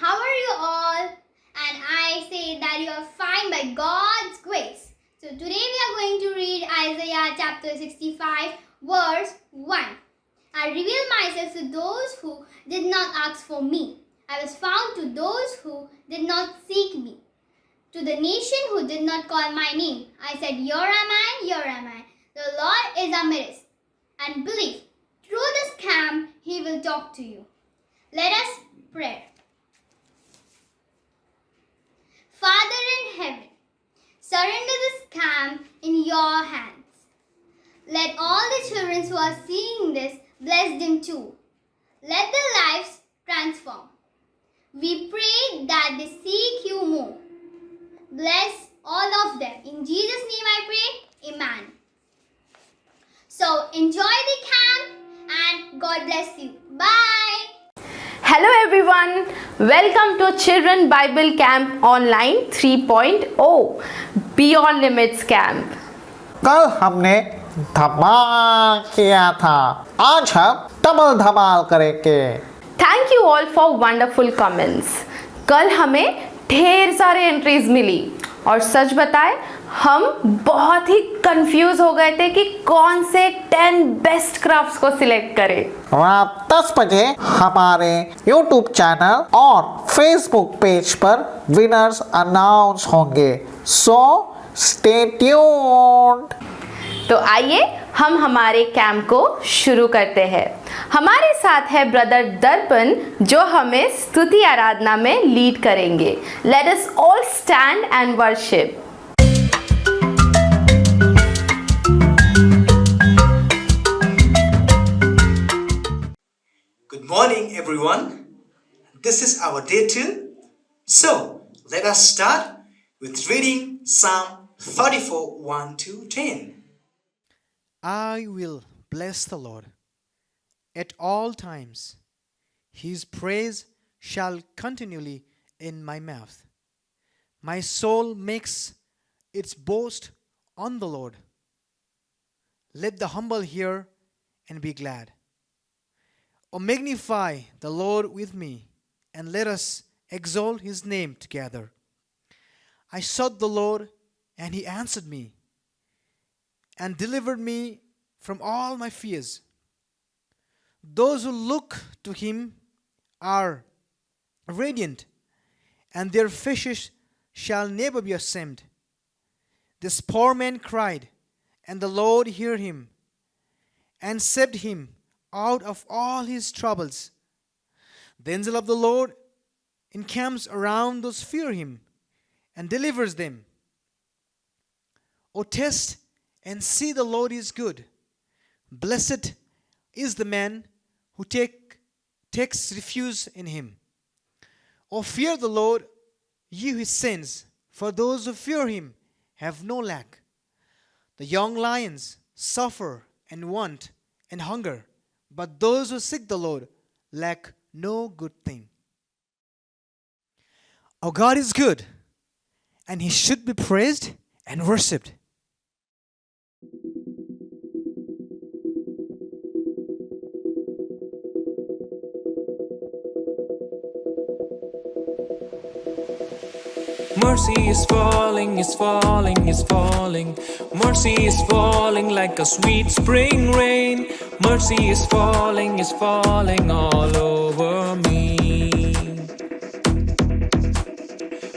how are you all? And I say that you are fine by God's grace. So today we are going to read Isaiah chapter 65 verse 1. I reveal myself to those who did not ask for me. I was found to those who did not seek me. To the nation who did not call my name, I said, Here am I. The Lord is amidst. And believe, through this camp, He will talk to you. Let us pray. Father in heaven, surrender this camp in your hands. Let all the children who are seeing this bless them too. Let their lives transform. We pray that they seek you more. Bless all of them. In Jesus' name I pray. Amen. So enjoy the camp and God bless you. Bye. Hello everyone, welcome to Children Bible Camp Online 3.0 Beyond Limits Camp. कल हमने धमाल किया था, आज हम double धमाल करेंगे। Thank you all for wonderful comments. कल हमें ढेर सारे एंट्रीज मिली और सच बताएं हम बहुत ही कंफ्यूज हो गए थे कि कौन से 10 बेस्ट क्राफ्ट्स को सिलेक्ट करें। रात 10 बजे हमारे YouTube चैनल और Facebook पेज पर विनर्स अनाउंस होंगे, सो स्टे ट्यून्ड। तो आइए हम हमारे कैंप को शुरू करते हैं। हमारे साथ है ब्रदर दर्पण जो हमें स्तुति आराधना में लीड करेंगे। Let us all stand and worship. Good morning, everyone. This is our day 2. So, let us start with reading Psalm 34, 1 to 10. I will bless the Lord at all times. His praise shall continually in my mouth. My soul makes its boast on the Lord. Let the humble hear and be glad. O magnify the Lord with me, and let us exalt his name together. I sought the Lord, and he answered me, and delivered me from all my fears. Those who look to him are radiant, and their faces shall never be ashamed. This poor man cried, and the Lord heard him, and saved him out of all his troubles. The angel of the Lord encamps around those who fear him, and delivers them. O taste and see the Lord is good. Blessed is the man who takes refuge in him. O fear the Lord, ye his saints, for those who fear him have no lack. The young lions suffer and want and hunger, but those who seek the Lord lack no good thing. Our God is good, and he should be praised and worshipped. Mercy is falling, is falling, is falling. Mercy is falling like a sweet spring rain. Mercy is falling all over me.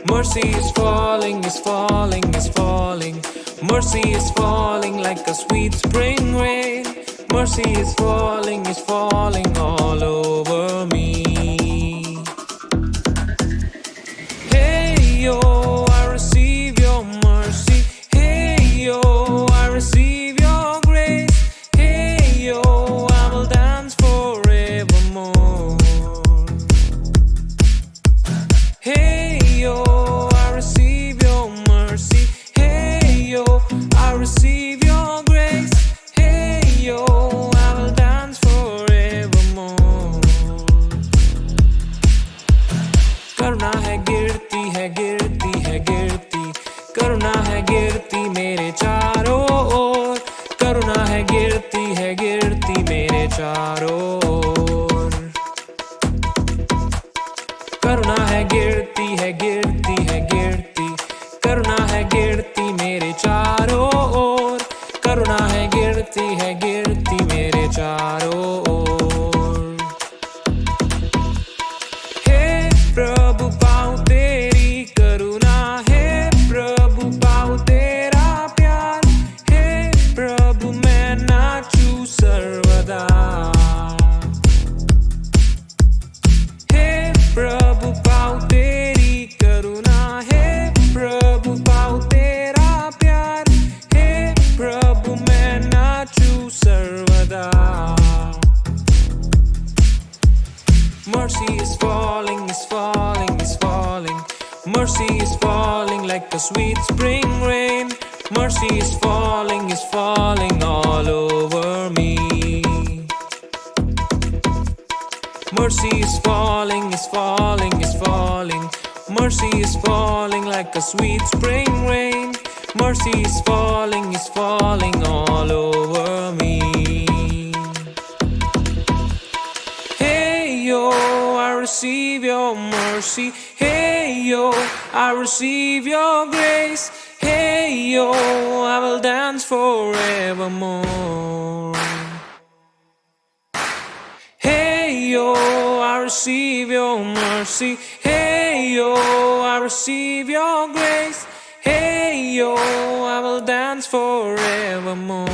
Mercy is falling, is falling, is falling. Mercy is falling like a sweet spring rain. Mercy is falling all over me. Yo, I receive your mercy. Hey, yo, I receive your grace. Hey, yo, I will dance forevermore. Hey, yo, I receive your mercy. Hey, yo, I receive your grace. Hey, yo, I will dance forevermore. करुणा है गिरती है गिरती है गिरती, करुणा है गिरती मेरे चारों ओर, करुणा है गिरती मेरे चारों ओर, करुणा है गिरती है गिरती है गिरती, करुणा है गिरती मेरे चारों ओर, करुणा है गिरती मेरे चारों ओर। हे प्रभु पाऊं तेरी करुणा, हे प्रभु पाऊं तेरा प्यार, हे प्रभु मैं नाचूं सर्वदा। हे प्रभु पाऊं तेरी करुणा, हे प्रभु पाऊं तेरा प्यार, हे प्रभु मैं नाचूं सर्वदा। Mercy is falling, is falling, is falling. Mercy is falling like a sweet spring rain. Mercy is falling all over me. Mercy is falling, is falling, is falling. Mercy is falling like a sweet spring rain. Mercy is falling all over me. Hey yo, I receive your mercy. Hey yo, I receive your grace. Hey yo, I will dance forevermore. Hey yo, I receive your mercy. Hey yo, I receive your grace. Hey yo, I will dance forevermore.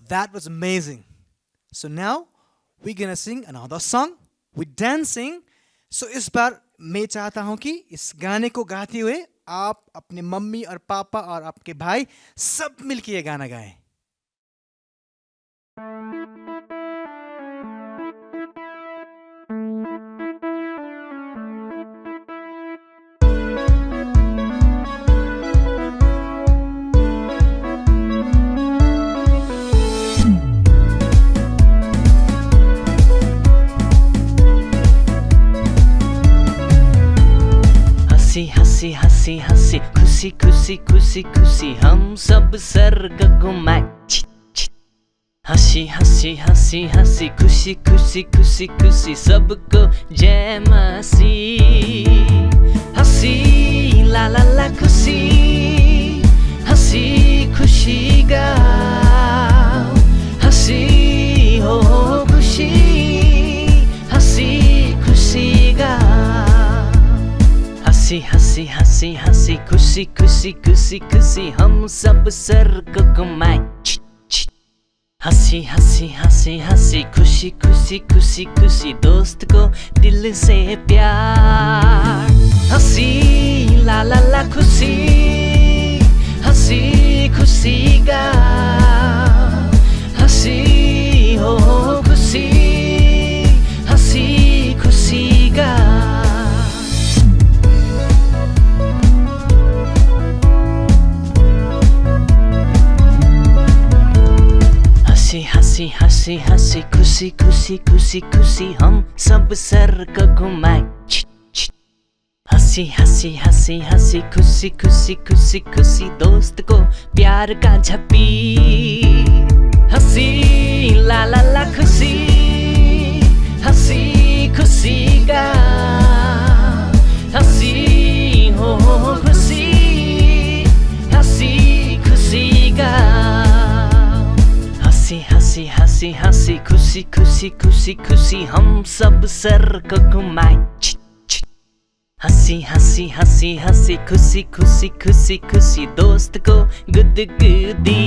That was amazing. So now we're gonna sing another song with dancing. So इस बार मैं चाहता हूँ कि इस गाने को गाते हुए आप अपने मम्मी और पापा और आपके भाई सब मिलके ये गाना गाएं. हंसी हंसी हंसी खुशी खुशी खुशी खुशी हम सब स्वर्ग घुमाए. हंसी हंसी हंसी हंसी खुशी खुशी खुशी खुशी सबको जय मसीह. हंसी ला ला ला खुशी हंसी खुशी गाओ. हंसी हो खुशी हंसी खुशी गाओ. हंसी हंसी हंसी हंसी खुशी खुशी खुशी खुशी हम सब स्वर्ग घुमाए. हंसी हंसी हंसी हंसी खुशी खुशी खुशी खुशी दोस्त को दिल से प्यार. हंसी ला ला ला खुशी हंसी खुशी गाओ. हंसी हो खुशी हंसी खुशी गाओ. हंसी हंसी हंसी खुशी खुशी खुशी खुशी हम सब स्वर्ग घुमाए. हंसी हंसी हंसी हंसी खुशी खुशी खुशी खुशी दोस्त को प्यार का झप्पी. हंसी ला ला ला खुशी हंसी खुशी गाओ. हंसी हो खुशी हंसी खुशी गाओ. हंसी हंसी हंसी खुशी खुशी खुशी खुशी हम सब स्वर्ग घुमाए. हंसी हंसी हंसी हंसी खुशी खुशी खुशी खुशी दोस्त को गुदगुदी.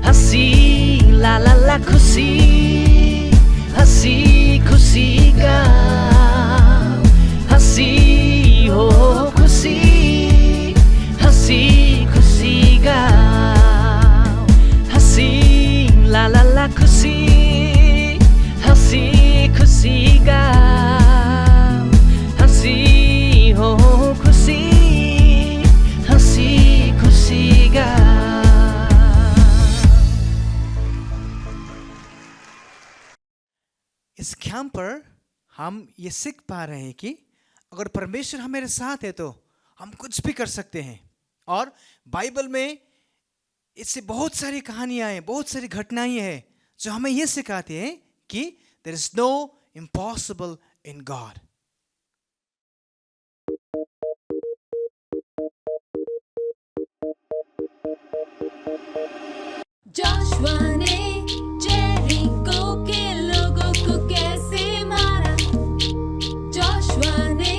हंसी ला ला ला खुशी हंसी खुशी गाओ. हंसी हो खुशी हंसी खुशी गाओ. हंसी ला ला ला खुशी हंसी खुशी गाओ. हंसी हो खुशी हंसी खुशी गाओ. इस कैंप पर हम ये सीख पा रहे हैं कि अगर परमेश्वर हमारे साथ है तो हम कुछ भी कर सकते हैं. और बाइबल में इससे बहुत सारी कहानियां हैं, बहुत सारी घटनाएं हैं जो हमें ये सिखाते हैं कि there is no impossible in God. Joshua ने जेरिको के लोगों को कैसे मारा? जोशुआ ने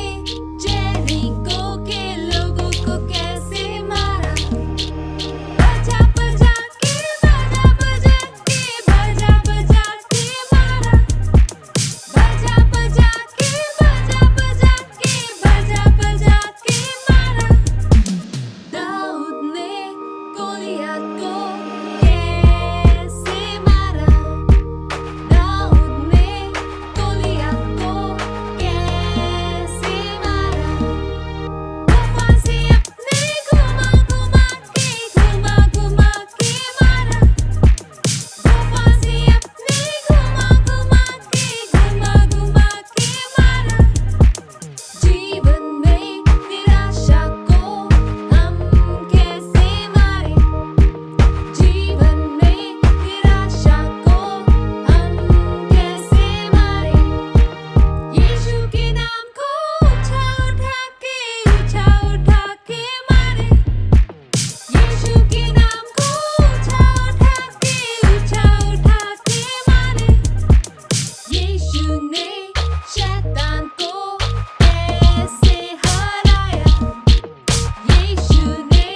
जेरिको के लोगों को कैसे मारा? बजा बजा के मारा। बजा बजा के मारा। दाऊद ने गोलियत को कैसे मारा? दाऊद ने गोलियत को कैसे मारा? गुफा से अपने घुमा घुमा के मारा। गुफा से अपने घुमा घुमा के मारा। जीवन में निराशा को हम कैसे मारे? जीवन में निराशा को हम कैसे मारे? यीशु के नाम को ऊंचा उठा के मारे। यीशु के नाम को ऊंचा उठा के मारे। यीशु ने शैतान को कैसे हराया? यीशु ने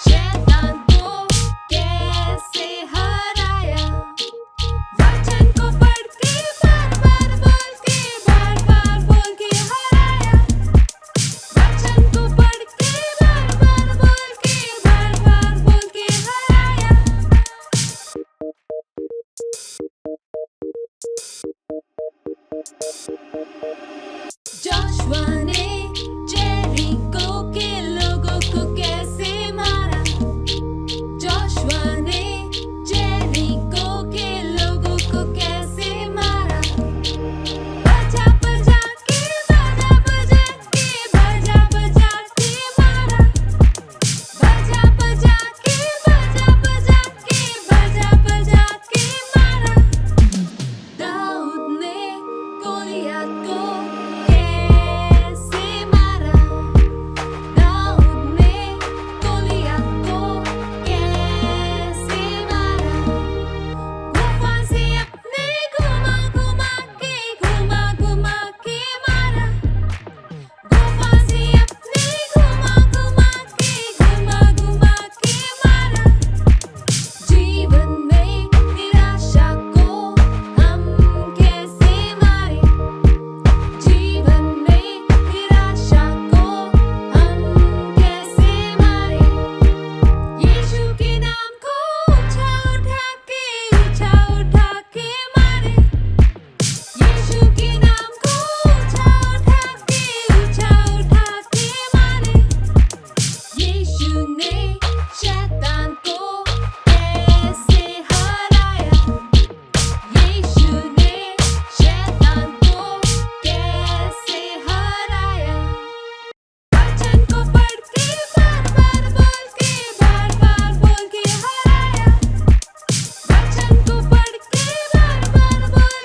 शैतान को कैसे हराया? वचन को पढ़ के बार बार बोल के हराया। वचन को पढ़ के बार बार बोल के हराया। जोशुआ ने जेरिको के लोगों को कैसे मारा? जोशुआ ने जेरिको के लोगों को कैसे मारा? बजा बजा के मारा। बजा बजा के मारा। बजा बजा के मारा। दाऊद ने गोलियत को कैसे मारा? दाऊद ने गोलियत को कैसे मारा? गुफा से अपने घुमा घुमा के मारा। गुफा से अपने घुमा घुमा के मारा। जीवन में निराशा को हम कैसे मारे? जीवन में निराशा को हम कैसे मारे? यीशु के नाम को ऊंचा उठा के मारे। यीशु के नाम को ऊंचा उठा के मारे। यीशु ने शैतान को कैसे हराया? यीशु ने शैतान को कैसे हराया? वचन को पढ़ के बार बार बोल के हराया। वचन को पढ़ के बार बार बोल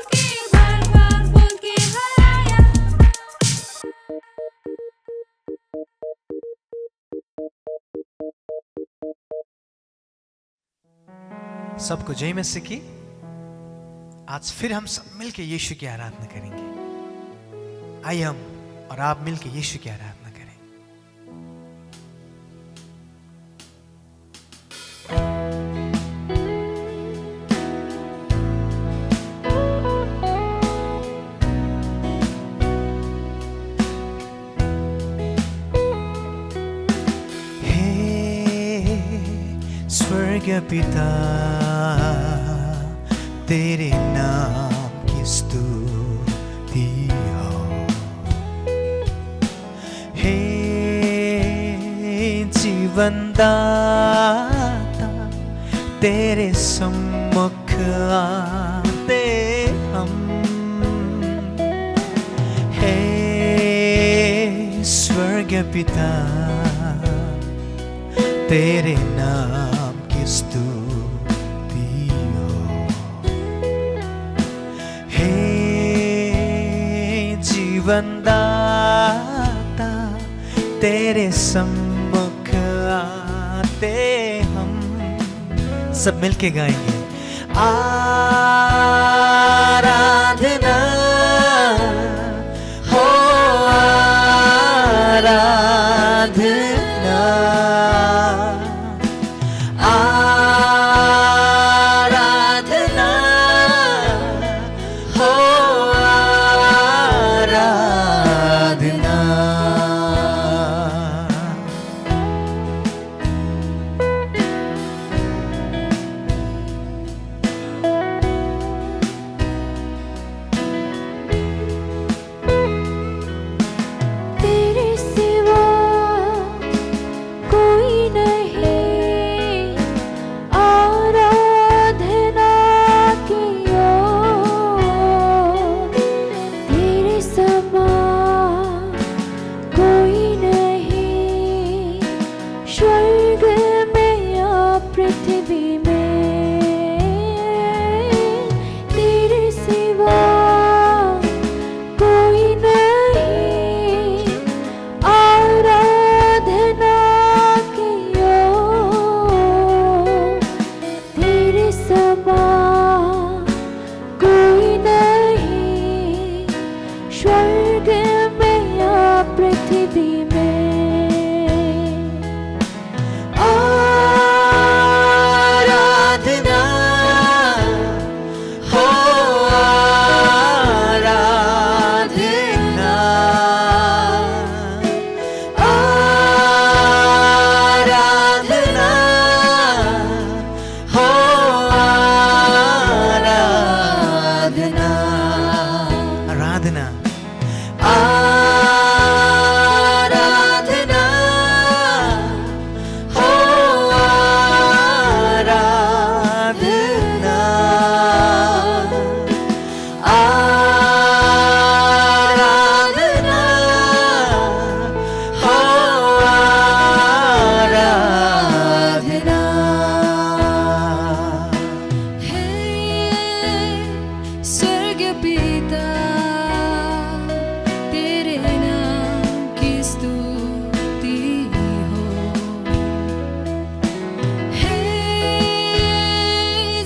के हराया। सबको जय मसीह की। आज फिर हम सब मिलके यीशु की आराधना करेंगे। आइए हम और आप मिलके यीशु की आराधना करें। स्वर्ग पिता तेरे नाम की स्तुति हो। हे जीवन दाता तेरे सम्मुख आते हम। हे स्वर्ग पिता तेरे नाम की स्तुति हो। जीवन दाता तेरे सम्मुख आते हम। सब मिलके गाएंगे। आराधना हो आराधना, आराधना हो आराधना। तेरे सिवा कोई नहीं, आराधना की ओर। तेरे समान कोई नहीं, स्वर्ग में या पृथ्वी में। तेरे सिवा कोई नहीं, आराधना की ओर। तेरे समान कोई नहीं, स्वर्ग में या पृथ्वी में। आराधना हो आराधना, आराधना हो आराधना। आराधना, आराधना हो आराधना, आराधना हो आराधना। हे स्वर्ग पिता, तेरे नाम की स्तुति हो। हे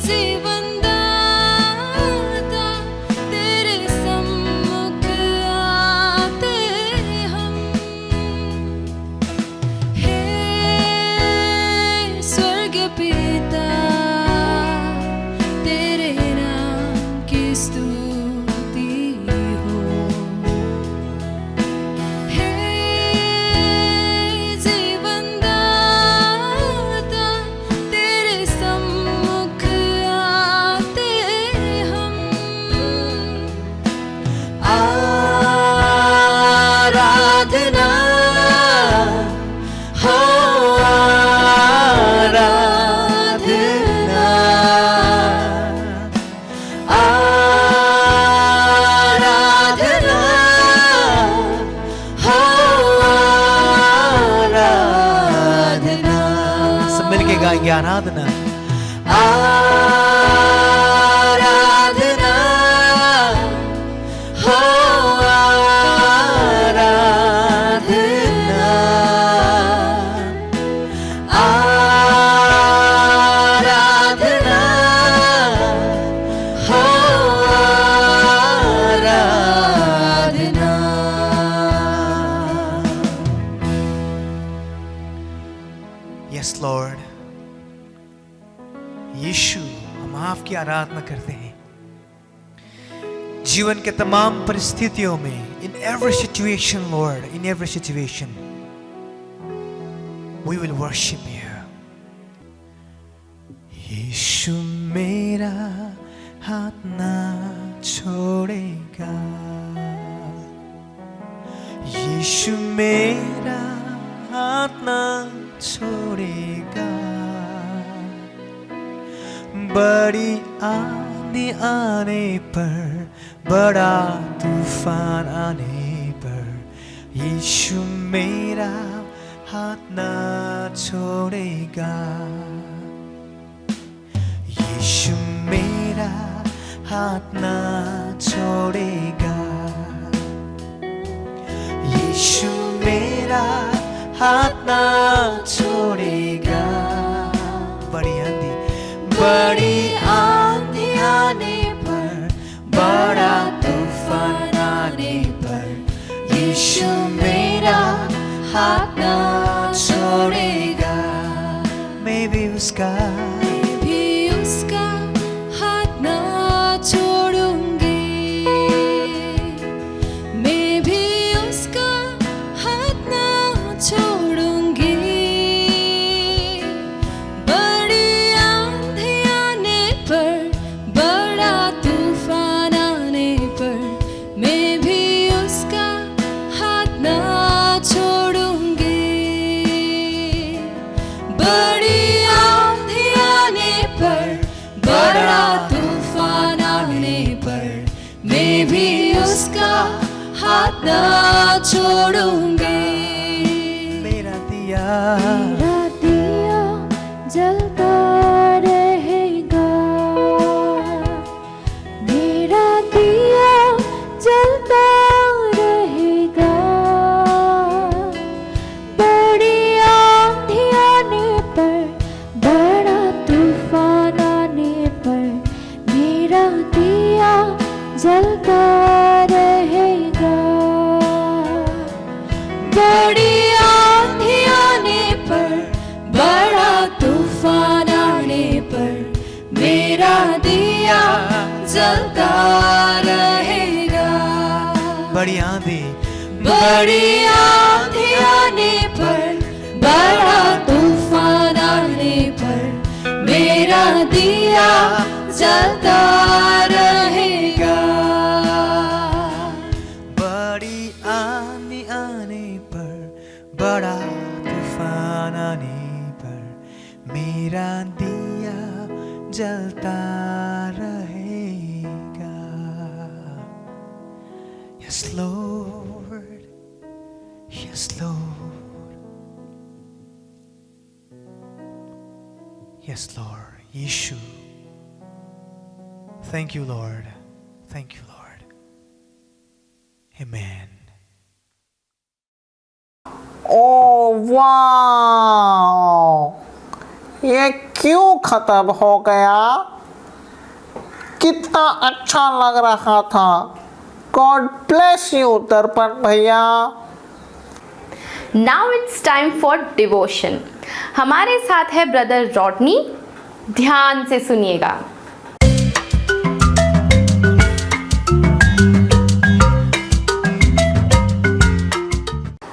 जीवन दाता, तेरे सम्मुख आते हम। हे स्वर्ग पिता, तेरे नाम की स्तुति हो। हे जीवन दाता, तेरे सम्मुख आते हम। आराधना हो आराधना, आराधना हो आराधना। सब मिलके गाएंगे। आराधना, आराधना हो आराधना, आराधना हो आराधना। यस लॉर्ड, यीशु हम आपकी आराधना करते हैं। जीवन के तमाम परिस्थितियों में, in every situation, Lord, in every situation, we will worship you. यीशु मेरा हाथ ना छोड़ेगा, यीशु मेरा हाथ ना छोड़ेगा। बड़ी आंधी आने पर, बड़ा तूफान आने पर, यीशु मेरा हाथ ना छोड़ेगा। यीशु मेरा हाथ ना छोड़ेगा। यीशु मेरा हाथ ना छोड़ेगा। बड़ी आंधी आने पर, बड़ा तूफान आने पर, यीशु मेरा हाथ ना छोड़ेगा। मैं भी उसका हाथ ना छोड़ूंगी। मैं भी उसका हाथ ना छोड़ूंगी। बड़ी आंधी आने पर, बड़ा तूफान आने पर, मैं भी उसका हाथ ना छोड़ूंगी। बड़ी आंधी आने पर, बड़ा तूफान आने पर, मैं भी उसका हाथ ना छोड़ूंगी। मेरा दिया जलता रहेगा। मेरा दिया जलता रहेगा। बड़ी आंधी आने पर, बड़ा तूफान आने पर, मेरा दिया जलता रहेगा। बड़ी आंधी आने पर, बड़ा तूफान आने पर, मेरा दिया जलता रहेगा। बड़ी आंधी आने पर, बड़ा तूफान आने पर, मेरा दिया जलता रहेगा। बड़ी आंधी आने पर, बड़ा तूफान आने पर, मेरा दिया जलता रहेगा। Yes, Lord. Yes, Lord. Yes, Lord. Yeshu. Thank you, Lord. Thank you, Lord. Amen. ओ वाह, ये क्यों खत्म हो गया? कितना अच्छा लग रहा था। गॉड ब्लेस यू दर्पण भैया। Now it's time for devotion. हमारे साथ है ब्रदर रॉडनी। ध्यान से सुनिएगा।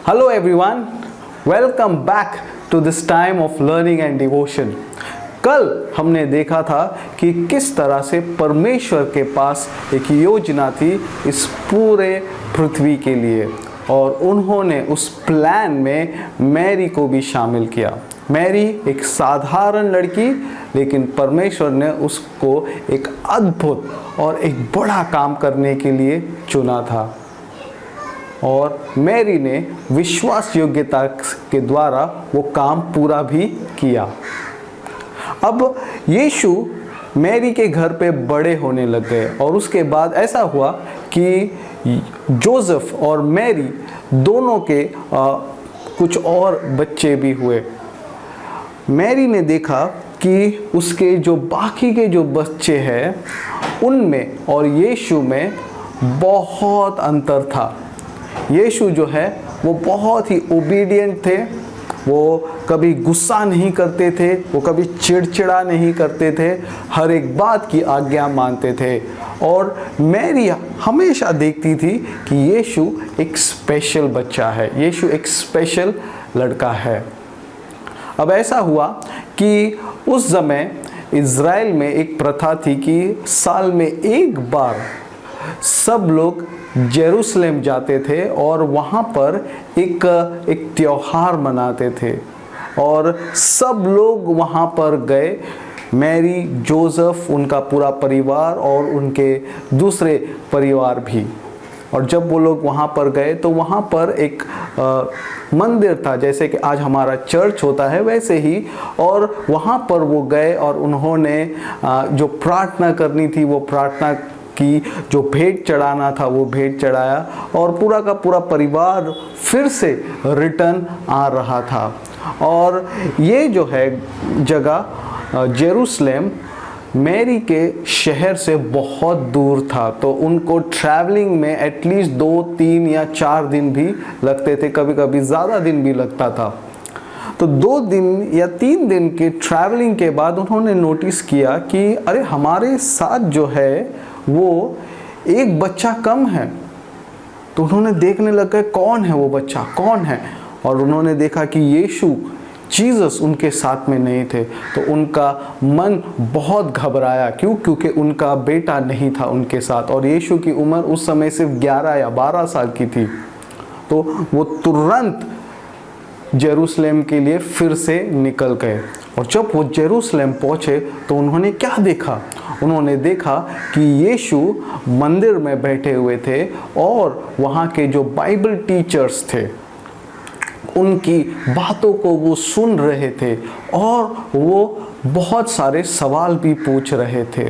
Hello everyone, welcome back to this time of learning and devotion. कल हमने देखा था कि किस तरह से परमेश्वर के पास एक योजना थी इस पूरे पृथ्वी के लिए, और उन्होंने उस प्लान में मैरी को भी शामिल किया। मैरी एक साधारण लड़की, लेकिन परमेश्वर ने उसको एक अद्भुत और एक बड़ा काम करने के लिए चुना था, और मैरी ने विश्वास योग्यता के द्वारा वो काम पूरा भी किया। अब यीशु मैरी के घर पे बड़े होने लग गए, और उसके बाद ऐसा हुआ कि जोसेफ और मैरी दोनों के कुछ और बच्चे भी हुए। मैरी ने देखा कि उसके जो बाकी के जो बच्चे हैं उनमें और यीशु में बहुत अंतर था। यीशु जो है वो बहुत ही ओबीडिएंट थे, वो कभी गुस्सा नहीं करते थे, वो कभी चिड़चिड़ा नहीं करते थे, हर एक बात की आज्ञा मानते थे। और मैरी हमेशा देखती थी कि यीशु एक स्पेशल बच्चा है, यीशु एक स्पेशल लड़का है। अब ऐसा हुआ कि उस समय इज़राइल में एक प्रथा थी कि साल में एक बार सब लोग जेरूसलेम जाते थे और वहाँ पर एक त्योहार मनाते थे, और सब लोग वहाँ पर गए। मैरी, जोसेफ, उनका पूरा परिवार और उनके दूसरे परिवार भी। और जब वो लोग वहाँ पर गए तो वहाँ पर एक मंदिर था, जैसे कि आज हमारा चर्च होता है वैसे ही, और वहाँ पर वो गए और उन्होंने जो प्रार्थना करनी थी वो प्रार्थना कि जो भेंट चढ़ाना था वो भेंट चढ़ाया और पूरा का पूरा परिवार फिर से रिटर्न आ रहा था। और ये जो है जगह जेरूसलेम मैरी के शहर से बहुत दूर था, तो उनको ट्रैवलिंग में एटलीस्ट 2, 3 या 4 दिन भी लगते थे, कभी कभी ज़्यादा दिन भी लगता था। तो 2 दिन या 3 दिन के ट्रैवलिंग के बाद उन्होंने नोटिस किया कि अरे हमारे साथ जो है वो एक बच्चा कम है। तो उन्होंने देखने लगा कौन है वो बच्चा, कौन है, और उन्होंने देखा कि यीशु जीसस उनके साथ में नहीं थे। तो उनका मन बहुत घबराया। क्यों? क्योंकि उनका बेटा नहीं था उनके साथ और यीशु की उम्र उस समय सिर्फ 11 या 12 साल की थी। तो वो तुरंत जेरूसलेम के लिए फिर से निकल गए। और जब वो जेरूसलेम पहुँचे तो उन्होंने क्या देखा? उन्होंने देखा कि यीशु मंदिर में बैठे हुए थे और वहाँ के जो बाइबल टीचर्स थे उनकी बातों को वो सुन रहे थे और वो बहुत सारे सवाल भी पूछ रहे थे।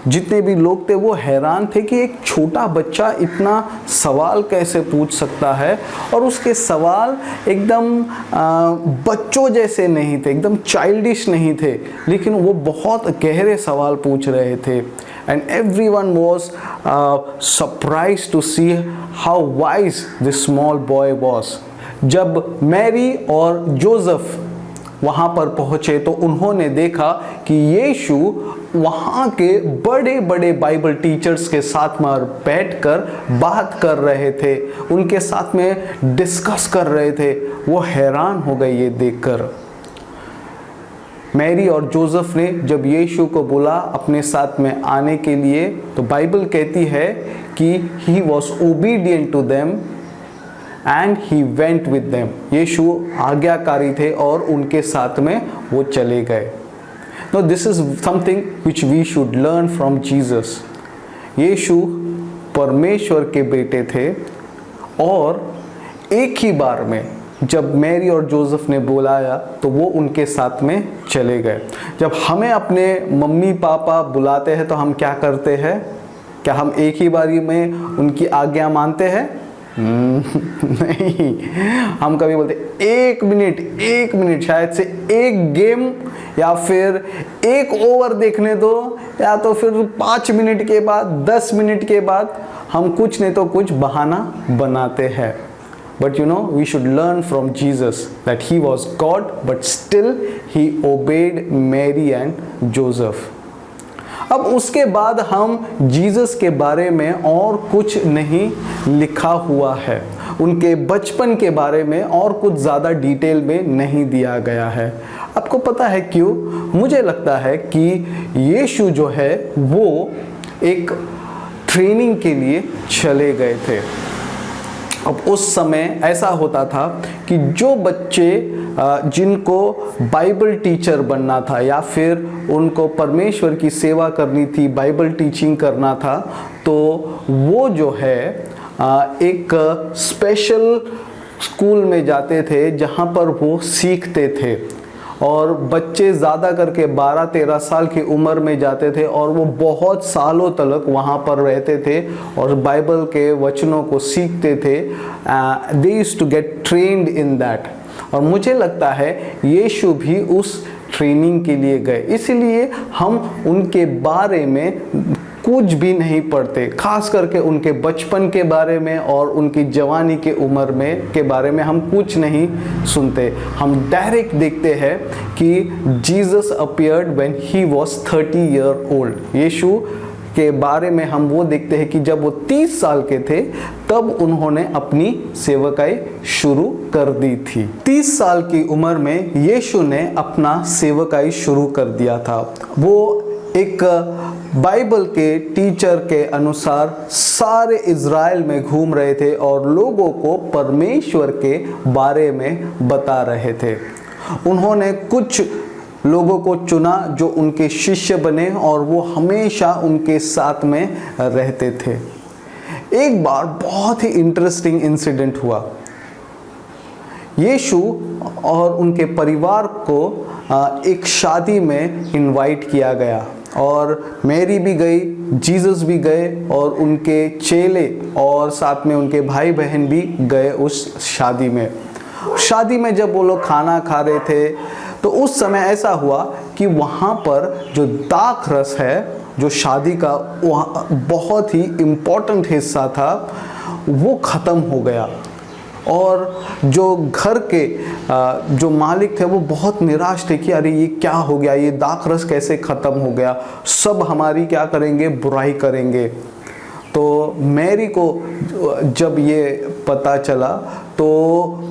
जितने भी लोग थे वो हैरान थे कि एक छोटा बच्चा इतना सवाल कैसे पूछ सकता है, और उसके सवाल एकदम बच्चों जैसे नहीं थे, एकदम चाइल्डिश नहीं थे, लेकिन वो बहुत गहरे सवाल पूछ रहे थे। And everyone was surprised to see how wise this small boy was. जब मैरी और जोसेफ वहाँ पर पहुँचे तो उन्होंने देखा कि यीशु वहाँ के बड़े बड़े बाइबल टीचर्स के साथ में बैठकर बात कर रहे थे, उनके साथ में डिस्कस कर रहे थे। वो हैरान हो गए ये देखकर। मैरी और जोसेफ ने जब यीशु को बोला अपने साथ में आने के लिए, तो बाइबल कहती है कि he was obedient to them and he went with them. यीशु आज्ञाकारी थे और उनके साथ में वो चले गए। Now this is something which we should learn from Jesus. यीशु परमेश्वर के बेटे थे और एक ही बार में जब मैरी और जोसेफ ने बुलाया तो वो उनके साथ में चले गए। जब हमें अपने मम्मी पापा बुलाते हैं तो हम क्या करते हैं? क्या हम एक ही बारी में उनकी आज्ञा मानते हैं? नहीं, हम कभी बोलते 1 मिनट, शायद से एक गेम या फिर एक ओवर देखने दो, या तो फिर 5 मिनट के बाद, 10 मिनट के बाद हम कुछ नहीं तो कुछ बहाना बनाते हैं। But you know, we should learn from Jesus that he was God, but still he obeyed Mary and Joseph. अब उसके बाद हम जीसस के बारे में और कुछ नहीं लिखा हुआ है, उनके बचपन के बारे में और कुछ ज़्यादा डिटेल में नहीं दिया गया है। आपको पता है क्यों? मुझे लगता है कि यीशु जो है वो एक ट्रेनिंग के लिए चले गए थे। अब उस समय ऐसा होता था कि जो बच्चे जिनको बाइबल टीचर बनना था या फिर उनको परमेश्वर की सेवा करनी थी, बाइबल टीचिंग करना था, तो वो जो है एक स्पेशल स्कूल में जाते थे जहाँ पर वो सीखते थे। और बच्चे ज़्यादा करके 12-13 साल की उम्र में जाते थे और वो बहुत सालों तक वहाँ पर रहते थे और बाइबल के वचनों को सीखते थे। They used to get trained in that. और मुझे लगता है यीशु भी उस ट्रेनिंग के लिए गए, इसलिए हम उनके बारे में कुछ भी नहीं पढ़ते, खास करके उनके बचपन के बारे में और उनकी जवानी के उम्र में के बारे में हम कुछ नहीं सुनते। हम डायरेक्ट देखते हैं कि Jesus appeared when he was 30 year old. यीशु के बारे में हम वो देखते हैं कि जब वो 30 साल के थे तब उन्होंने अपनी सेवकाई शुरू कर दी थी। 30 साल की उम्र में यीशु ने अपना सेवकाई शुरू कर दिया था। वो एक बाइबल के टीचर के अनुसार सारे इज़राइल में घूम रहे थे और लोगों को परमेश्वर के बारे में बता रहे थे। उन्होंने कुछ लोगों को चुना जो उनके शिष्य बने और वो हमेशा उनके साथ में रहते थे। एक बार बहुत ही इंटरेस्टिंग इंसिडेंट हुआ। यीशु और उनके परिवार को एक शादी में इनवाइट किया गया और मैरी भी गई, जीसस भी गए और उनके चेले और साथ में उनके भाई बहन भी गए उस शादी में। शादी में जब वो लोग खाना खा रहे थे तो उस समय ऐसा हुआ कि वहाँ पर जो दाख रस है, जो शादी का बहुत ही इम्पोर्टेंट हिस्सा था, वो ख़त्म हो गया। और जो घर के जो मालिक थे वो बहुत निराश थे कि अरे ये क्या हो गया, ये दाख रस कैसे ख़त्म हो गया, सब हमारी क्या करेंगे, बुराई करेंगे। तो मैरी को जब ये पता चला तो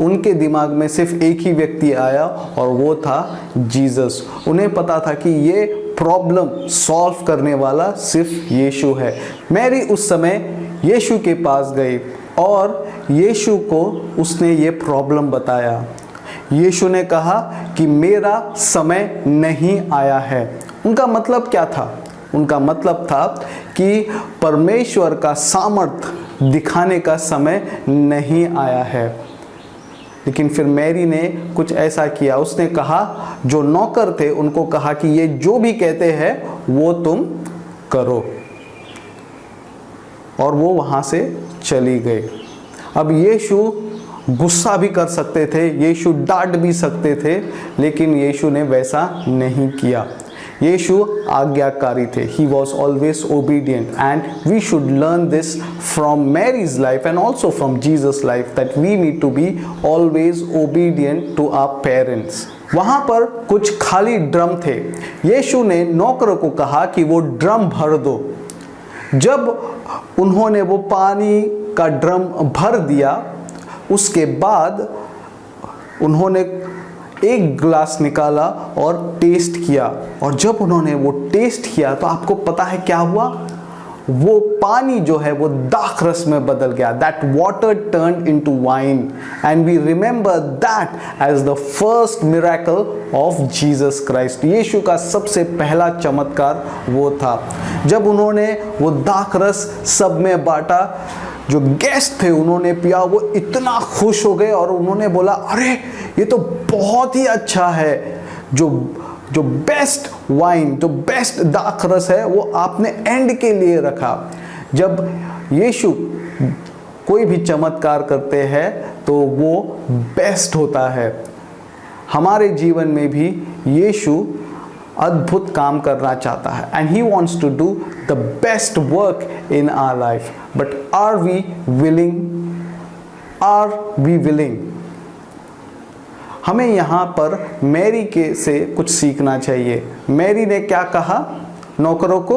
उनके दिमाग में सिर्फ एक ही व्यक्ति आया और वो था जीसस। उन्हें पता था कि ये प्रॉब्लम सॉल्व करने वाला सिर्फ यीशु है। मैरी उस समय यीशु के पास गई और यीशु को उसने ये प्रॉब्लम बताया। यीशु ने कहा कि मेरा समय नहीं आया है। उनका मतलब क्या था? उनका मतलब था कि परमेश्वर का सामर्थ्य दिखाने का समय नहीं आया है। लेकिन फिर मैरी ने कुछ ऐसा किया, उसने कहा, जो नौकर थे उनको कहा कि ये जो भी कहते हैं वो तुम करो, और वो वहाँ से चली गई। अब यीशु गुस्सा भी कर सकते थे, यीशु डांट भी सकते थे, लेकिन यीशु ने वैसा नहीं किया। यीशु आज्ञाकारी थे। He was always obedient, and we should learn this from Mary's life and also from Jesus' life, that we need to be always obedient to our parents. वहाँ पर कुछ खाली ड्रम थे। यीशु ने नौकरों को कहा कि वो ड्रम भर दो। जब उन्होंने वो पानी का ड्रम भर दिया, उसके बाद उन्होंने एक ग्लास निकाला और टेस्ट किया, और जब उन्होंने वो टेस्ट किया तो आपको पता है क्या हुआ? वो पानी जो है वो दाख रस में बदल गया। That water turned into wine, and we remember that as the first miracle of Jesus Christ. यीशु का सबसे पहला चमत्कार वो था। जब उन्होंने वो दाख रस सब में बांटा, जो गेस्ट थे उन्होंने पिया, वो इतना खुश हो गए और उन्होंने बोला, अरे ये तो बहुत ही अच्छा है। जो बेस्ट वाइन, जो बेस्ट दाख रस है वो आपने एंड के लिए रखा। जब यीशु कोई भी चमत्कार करते हैं तो वो बेस्ट होता है। हमारे जीवन में भी यीशु अद्भुत काम करना चाहता है, and he wants to do the best work in our life, but are we willing? हमें यहाँ पर मैरी के से कुछ सीखना चाहिए। मैरी ने क्या कहा नौकरों को?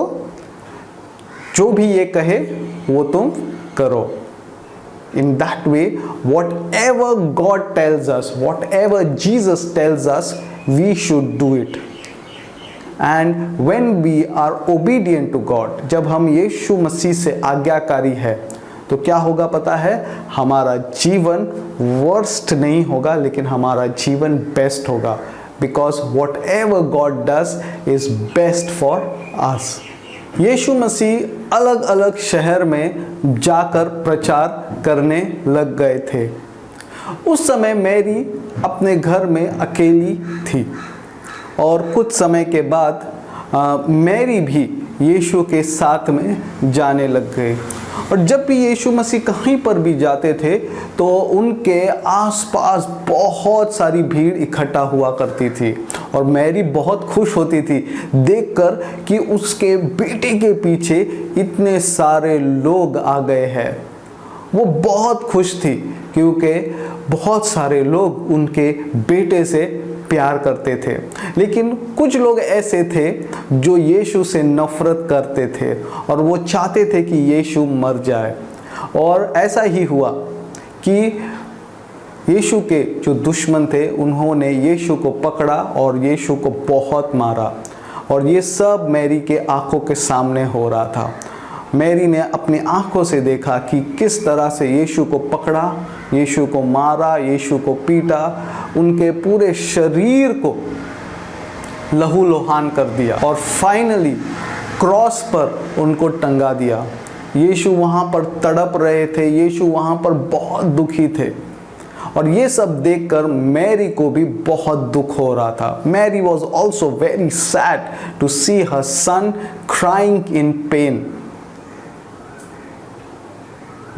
जो भी ये कहे वो तुम करो। In that way, whatever God tells us, whatever Jesus tells us, we should do it. And when we are obedient to God, जब हम यीशु मसीह से आज्ञाकारी है तो क्या होगा पता है? हमारा जीवन वर्स्ट नहीं होगा, लेकिन हमारा जीवन बेस्ट होगा। Because whatever God does is best for us. यीशु मसीह अलग अलग शहर में जाकर प्रचार करने लग गए थे। उस समय मैरी अपने घर में अकेली थी, और कुछ समय के बाद मैरी भी यीशु के साथ में जाने लग गए। और जब भी यीशु मसीह कहीं पर भी जाते थे तो उनके आसपास बहुत सारी भीड़ इकट्ठा हुआ करती थी, और मैरी बहुत खुश होती थी देखकर कि उसके बेटे के पीछे इतने सारे लोग आ गए हैं। वो बहुत खुश थी क्योंकि बहुत सारे लोग उनके बेटे से प्यार करते थे। लेकिन कुछ लोग ऐसे थे जो यीशु से नफरत करते थे और वो चाहते थे कि यीशु मर जाए। और ऐसा ही हुआ कि यीशु के जो दुश्मन थे उन्होंने यीशु को पकड़ा और यीशु को बहुत मारा, और ये सब मैरी के आंखों के सामने हो रहा था। मैरी ने अपनी आंखों से देखा कि किस तरह से यीशु को पकड़ा, यीशु को मारा, यीशु को पीटा, उनके पूरे शरीर को लहूलुहान कर दिया और फाइनली क्रॉस पर उनको टंगा दिया। यीशु वहाँ पर तड़प रहे थे, यीशु वहाँ पर बहुत दुखी थे। और ये सब देखकर मैरी को भी बहुत दुख हो रहा था. Mary was also very sad to see her son crying in pain.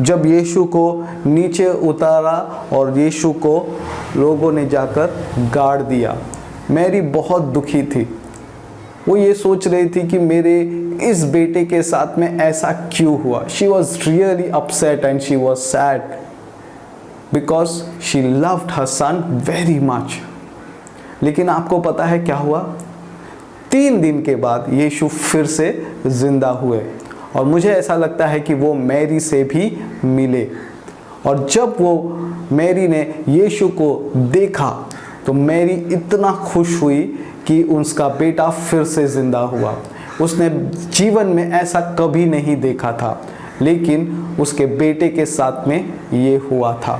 जब यीशु को नीचे उतारा और यीशु को लोगों ने जाकर गाड़ दिया, मैरी बहुत दुखी थी. वो ये सोच रही थी कि मेरे इस बेटे के साथ में ऐसा क्यों हुआ. She was really upset and she was sad because she loved her son very much. लेकिन आपको पता है क्या हुआ? 3 दिन के बाद यीशु फिर से जिंदा हुए और मुझे ऐसा लगता है कि वो मैरी से भी मिले. और जब वो मैरी ने यीशु को देखा तो मैरी इतना खुश हुई कि उसका बेटा फिर से जिंदा हुआ. उसने जीवन में ऐसा कभी नहीं देखा था, लेकिन उसके बेटे के साथ में ये हुआ था.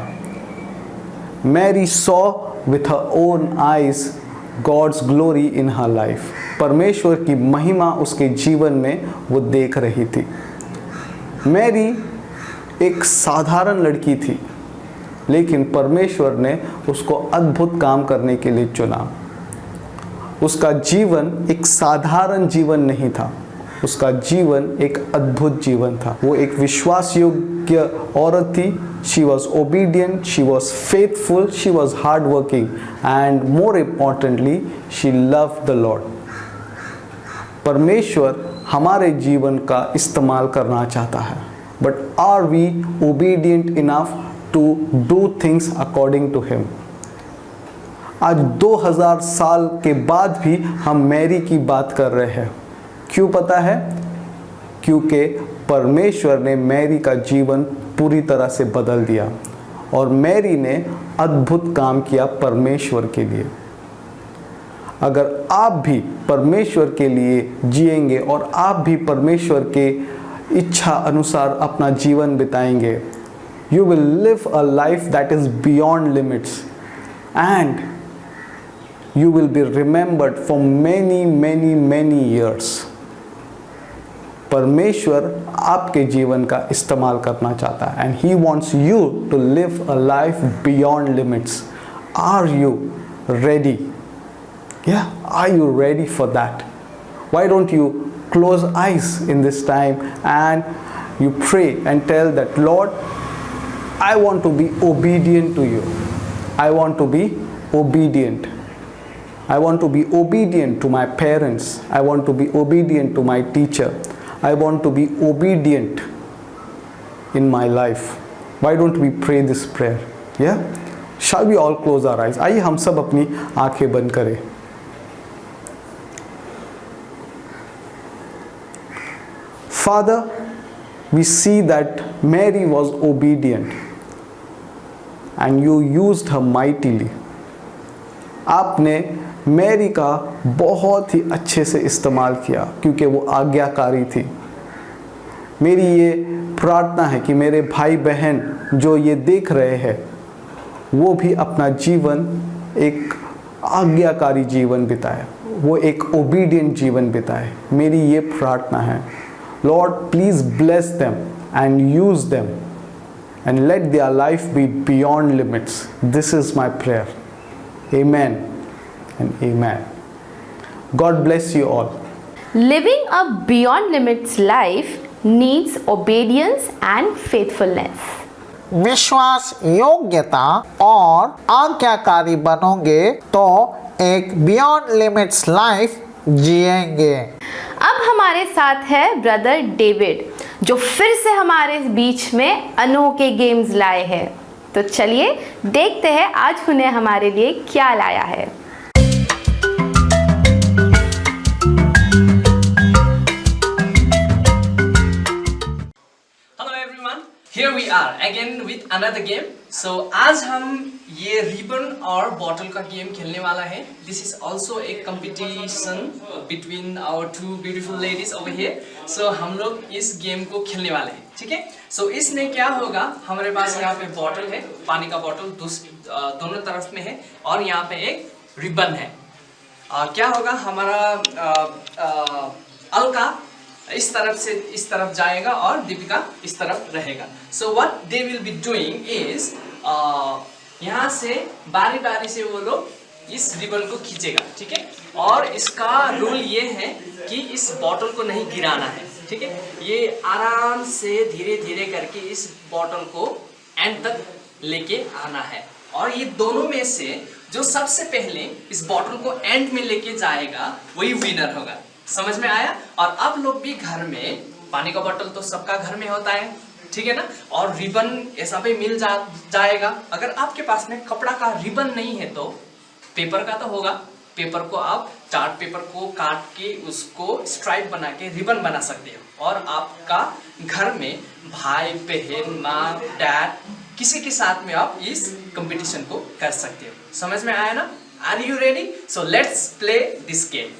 Mary saw with her own eyes God's glory in her life. परमेश्वर की महिमा उसके जीवन में वो देख रही थी. मैरी एक साधारण लड़की थी, लेकिन परमेश्वर ने उसको अद्भुत काम करने के लिए चुना. उसका जीवन एक साधारण जीवन नहीं था, उसका जीवन एक अद्भुत जीवन था. वो एक विश्वास योग्य औरत थी. She was obedient, she was faithful, she was hard working and more importantly she loved the lord. परमेश्वर हमारे जीवन का इस्तेमाल करना चाहता है, but are we obedient enough to do things according to him. आज 2000 साल के बाद भी हम मैरी की बात कर रहे हैं. क्यों पता है? क्योंकि परमेश्वर ने मैरी का जीवन पूरी तरह से बदल दिया और मैरी ने अद्भुत काम किया परमेश्वर के लिए. अगर आप भी परमेश्वर के लिए जिएंगे और आप भी परमेश्वर के इच्छा अनुसार अपना जीवन बिताएंगे, you will live a life that is beyond limits and you will be remembered for many years. परमेश्वर आपके जीवन का इस्तेमाल करना चाहता है and he wants you to live a life beyond limits. Are you ready? Yeah, are you ready for that? Why don't you close eyes in this time and you pray and tell that, Lord, I want to be obedient to you. I want to be obedient. I want to be obedient to my parents. I want to be obedient to my teacher. I want to be obedient in my life. Why don't we pray this prayer? Yeah? Shall we all close our eyes? आइए हम सब अपनी आंखें बंद करें. Father, we see that Mary was obedient and you used her mightily. आपने Mary का बहुत ही अच्छे से इस्तेमाल किया क्योंकि वो आज्ञाकारी थी. मेरी ये प्रार्थना है कि मेरे भाई बहन जो ये देख रहे हैं वो भी अपना जीवन एक आज्ञाकारी जीवन बिताए, वो एक ओबीडियंट जीवन बिताए. मेरी ये प्रार्थना है. Lord, please bless them and use them and let their life be beyond limits. This is my prayer. Amen and amen. God bless you all. Living a beyond limits life needs obedience and faithfulness. विश्वास योग्यता और आज्ञाकारी बनोगे तो एक beyond limits life जिएंगे. अब हमारे साथ है ब्रदर डेविड जो फिर से हमारे बीच में अनोखे गेम्स लाए हैं. तो चलिए देखते हैं आज उन्हें हमारे लिए क्या लाया है. Hello everyone, here we are again with another game. So आज हम ये रिबन और बॉटल का गेम खेलने वाला है. This is also a competition between our two beautiful ladies over here. So हम लोग इस गेम को खेलने वाले हैं, ठीक है. सो इसमें क्या होगा, हमारे पास यहाँ पे बॉटल है, पानी का बॉटल दोनों तरफ में है और यहाँ पे एक रिबन है. क्या होगा, हमारा अलका इस तरफ से इस तरफ जाएगा और दीपिका इस तरफ रहेगा. So what they will be doing is यहाँ से बारी बारी से वो लोग इस रिबन को खींचेगा, ठीक है। और इसका रूल ये है कि इस बॉटल को नहीं गिराना है, ठीक है। ये आराम से धीरे धीरे करके इस बॉटल को एंड तक लेके आना है, और ये दोनों में से जो सबसे पहले इस बॉटल को एंड में लेके जाएगा वही विनर होगा। समझ में आया? और आप लोग भी घर में, पानी का बॉटल तो सबका घर में होता है, ठीक है ना, और रिबन ऐसा भी मिल जाएगा। अगर आपके पास में कपड़ा का रिबन नहीं है तो पेपर का तो होगा। पेपर को आप चार्ट पेपर को काट के उसको स्ट्राइप बना के रिबन बना सकते हो, और आपका घर में भाई बहन माँ डैड किसी के साथ में आप इस कंपटीशन को कर सकते हो। समझ में आया ना? Are you ready? So let's play this game.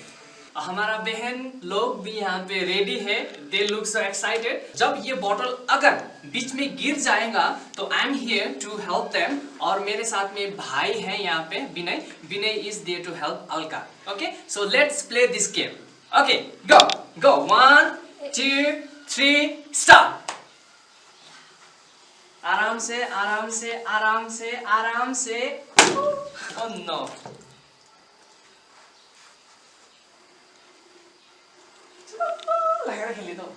हमारा बहन लोग भी यहाँ पे रेडी है, दे लुक सो एक्साइटेड। जब ये बॉटल अगर बीच में गिर जाएगा तो I am here to help them, और मेरे साथ में भाई है यहाँ पे Vinay. Vinay is there to help Alka. Okay, so let's play this game. Okay, go go, 1 2 3 start. आराम से आराम से आराम से आराम से। ओह नो, लगा खेली तो।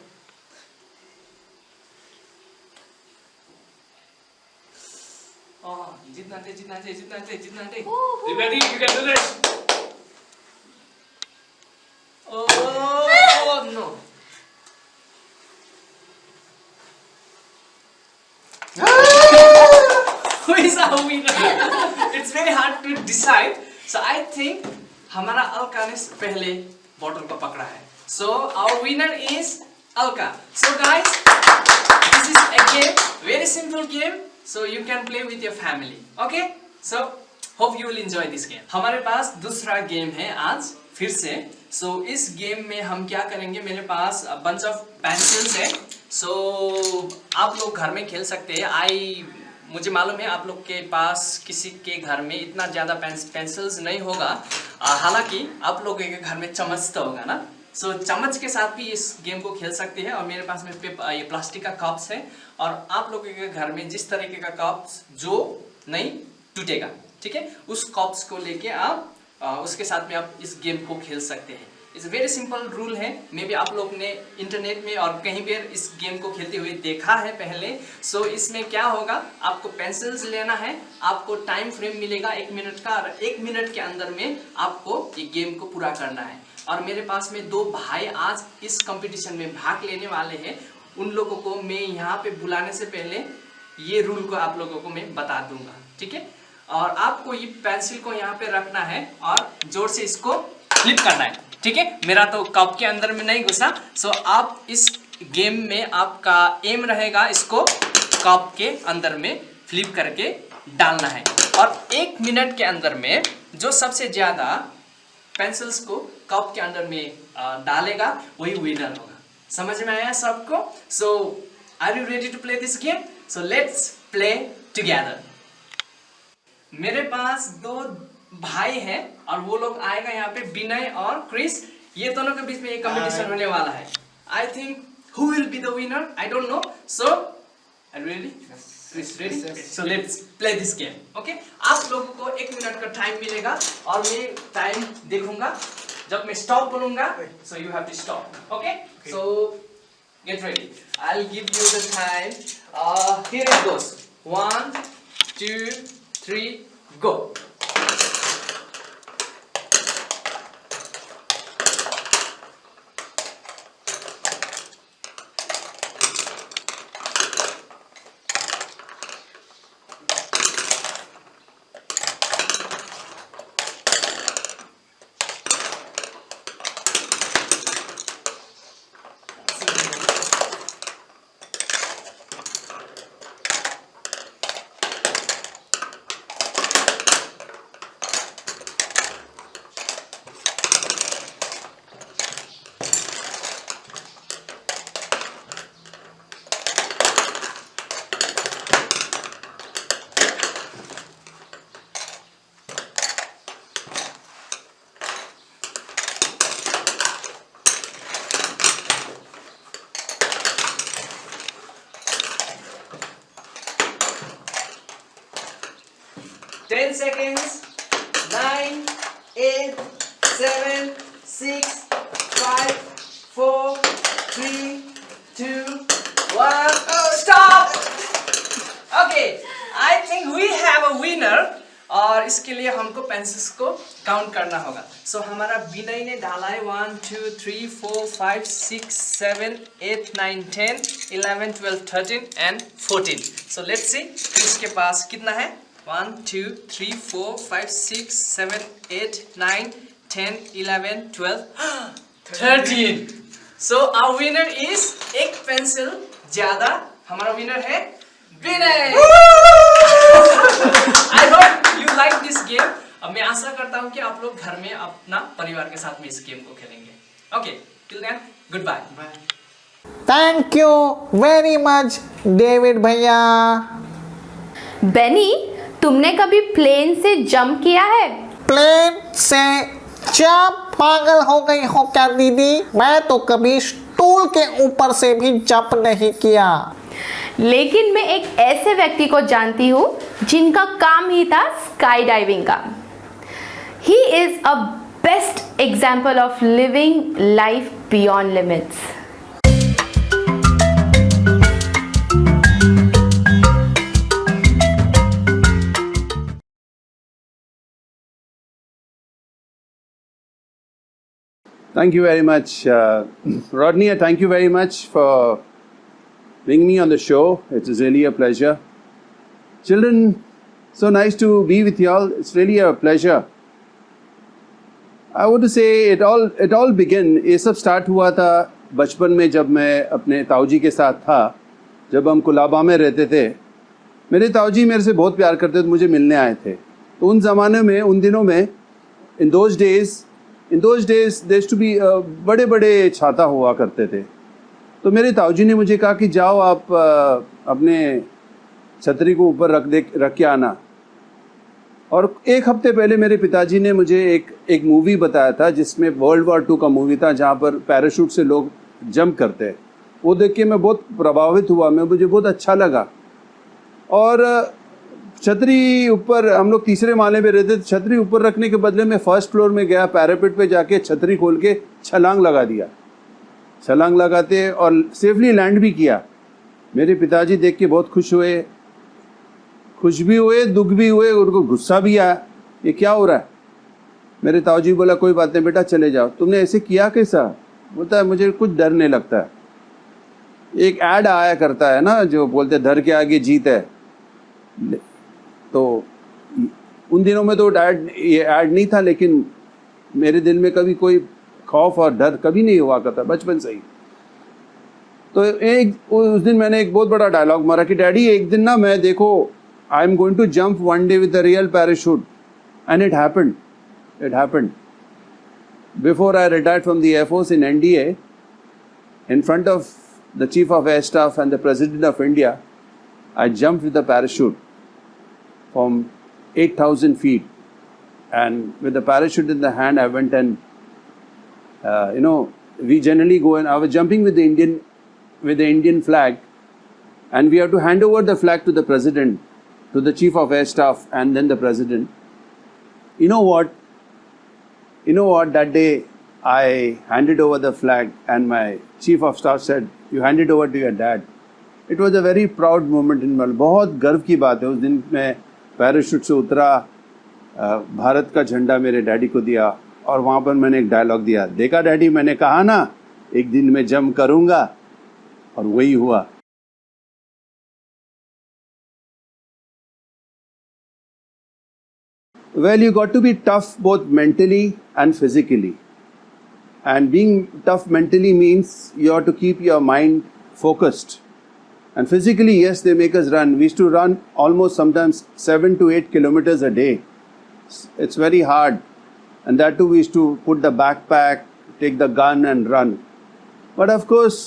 जितना दे जितना दे जितना दे जितना दे। You ready? You can do this. Oh no. Who is our winner? It's very hard to decide. So I think हमारा अलका ने पहले बॉटल को पकड़ा है. So our winner is Alka. So guys, this is a game, very simple game. So you can play with your family. Okay? So hope you will enjoy this game. हमारे पास दूसरा game है आज फिर से. So इस game में हम क्या करेंगे, मेरे पास bunch of pencils है. So आप लोग घर में खेल सकते हैं. मुझे मालूम है आप लोग के पास किसी के घर में इतना ज़्यादा पेंसिल्स नहीं होगा. हालांकि आप लोगों के घर में चम्मच तो होगा ना. सो चम्मच के साथ भी इस गेम को खेल सकते हैं. और मेरे पास में ये प्लास्टिक का कप्स है, और आप लोगों के घर में जिस तरीके का कप्स जो नहीं टूटेगा, ठीक है, उस कप्स को लेके आप उसके साथ में आप इस गेम को खेल सकते हैं. इट्स वेरी सिंपल रूल है. मे बी आप लोग ने इंटरनेट में और कहीं पर इस गेम को खेलते हुए देखा है पहले. सो इसमें क्या होगा, आपको पेंसिल्स लेना है, आपको टाइम फ्रेम मिलेगा 1 मिनट का, और 1 मिनट के अंदर में आपको ये गेम को पूरा करना है. और मेरे पास में 2 भाई आज इस कंपटीशन में भाग लेने वाले हैं. उन लोगों को मैं यहाँ पे बुलाने से पहले ये रूल को आप लोगों को मैं बता दूंगा, ठीक है. और आपको ये पेंसिल को यहाँ पे रखना है और जोर से इसको फ्लिप करना है, ठीक है. मेरा तो कप के अंदर में नहीं घुसा. सो आप इस गेम में आपका एम रहेगा इसको कप के अंदर में फ्लिप करके डालना है. और 1 मिनट के अंदर में जो सबसे ज़्यादा पेंसिल्स को कप के अंदर में डालेगा वही विनर होगा. समझ में आया सबको? So are you ready to play this game? So let's play together. मेरे पास 2 भाई हैं और वो लोग आएगा यहाँ पे, विनय और क्रिस. ये दोनों के बीच में एक कंपटीशन होने वाला है. I think who will be the winner, I don't know. So are you ready? Chris, ready? So let's play this game. Okay? आप लोगों को 1 मिनट का टाइम मिलेगा और मैं टाइम देखूंगा. जब मैं स्टॉप बोलूंगा, so you have to stop. Okay? So get ready. I'll give you the time. Here it goes. 1, 2, 3, go. 10 seconds. 9, 8, 7, 6, 5, 4, 3, 2, 1. Oh, stop! Okay, I think we have a winner. और इसके लिए हमको पेंसिल्स को count करना होगा. सो हमारा विनय ने डाला है 1, 2, 3, 4, 5, 6, 7, 8, 9, 10, 11, 12, 13 and 14. सो लेट्स सी इसके पास कितना है. 1, 2, 3, 4, 5, 6, 7, 8, 9, 10, 11, 12, 13. सो आवर विनर इज एक पेंसिल ज्यादा. हमारा विनर है विनय. I hope you like this game. अब मैं आशा करता हूँ कि आप लोग घर में अपना परिवार के साथ में इस गेम को खेलेंगे. Okay, till then, goodbye. Thank you very much David भैया. बेनी, तुमने कभी प्लेन से जंप किया है? प्लेन से जंप? पागल हो गई हो क्या दीदी? मैं तो कभी स्टूल के ऊपर से भी जंप नहीं किया. लेकिन मैं एक ऐसे व्यक्ति को जानती हूँ जिनका काम ही था स्काई डाइविंग का. He is a best example of living life beyond limits. Thank you very much, Rodney. Thank you very much for bringing me on the show. It is really a pleasure. Children, so nice to be with you all. It's really a pleasure. I want to say it all began. ये सब start हुआ था बचपन में जब मैं अपने ताऊजी के साथ था. जब हम कुलाबा में रहते थे, मेरे ताऊजी मेरे से बहुत प्यार करते थे, मुझे मिलने आए थे. तो उन ज़माने में, उन दिनों में, in those days there used to be बड़े बड़े छाता हुआ करते थे. तो मेरे ताऊजी ने मुझे कहा कि जाओ आप अपने छतरी को ऊपर रख के आना. और एक हफ्ते पहले मेरे पिताजी ने मुझे एक मूवी बताया था जिसमें वर्ल्ड वॉर 2 का मूवी था, जहाँ पर पैराशूट से लोग जंप करते हैं. वो देख के मैं बहुत प्रभावित हुआ, मुझे बहुत अच्छा लगा. और छतरी ऊपर, हम लोग तीसरे माले पे रहते थे, छतरी ऊपर रखने के बदले में फर्स्ट फ्लोर में गया, पैरापेट पे जाके छतरी खोल के छलांग लगा दिया. छलांग लगाते और सेफली लैंड भी किया. मेरे पिताजी देख के बहुत खुश भी हुए, दुख भी हुए, उनको गुस्सा भी आया, ये क्या हो रहा है. मेरे ताऊजी बोला कोई बात नहीं बेटा, चले जाओ. तुमने ऐसे किया कैसा? बोलता है मुझे कुछ डर नहीं लगता है. एक ऐड आया करता है ना, जो बोलते डर के आगे जीत है. तो उन दिनों में तो ये ऐड नहीं था, लेकिन मेरे दिल में कभी कोई खौफ और डर कभी नहीं हुआ करता बचपन से ही. तो उस दिन मैंने एक बहुत बड़ा डायलॉग मारा कि डैडी एक दिन ना मैं देखो I am going to jump one day with a real parachute. And it happened. Before I retired from the air force in NDA, in front of the Chief of Air Staff and the President of India, I jumped with a parachute from 8,000 feet. And with the parachute in the hand, I went and, we generally go and I was jumping with the Indian flag, and we have to hand over the flag to the President, to the Chief of Air Staff, and then the President. You know what? That day I handed over the flag and my Chief of Staff said, you hand it over to your dad. It was a very proud moment in my life. बहुत गर्व की बात है. उस दिन मैं parachute से उतरा, भारत का झंडा मेरे डैडी को दिया और वहाँ पर मैंने एक डायलॉग दिया, देखा डैडी मैंने कहा ना एक दिन मैं जंप करूँगा, और वही हुआ. Well, you got to be tough both mentally and physically. And being tough mentally means you have to keep your mind focused. And physically, yes, they make us run. We used to run almost sometimes 7 to 8 kilometers a day. It's very hard. And that too, we used to put the backpack, take the gun and run. But of course,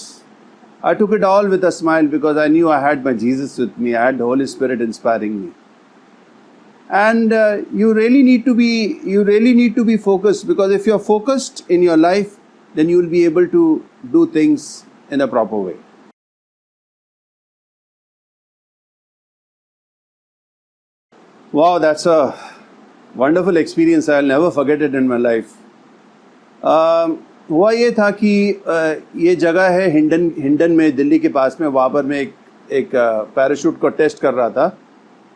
I took it all with a smile because I knew I had my Jesus with me. I had the Holy Spirit inspiring me. And you really need to be focused, because if you're focused in your life, then you will be able to do things in a proper way. Wow, that's a wonderful experience. I'll never forget it in my life. हुआ ये था कि ये जगह है हिंडन में, दिल्ली के पास में। वहाँ पर मैं एक पैराशूट को टेस्ट कर रहा था।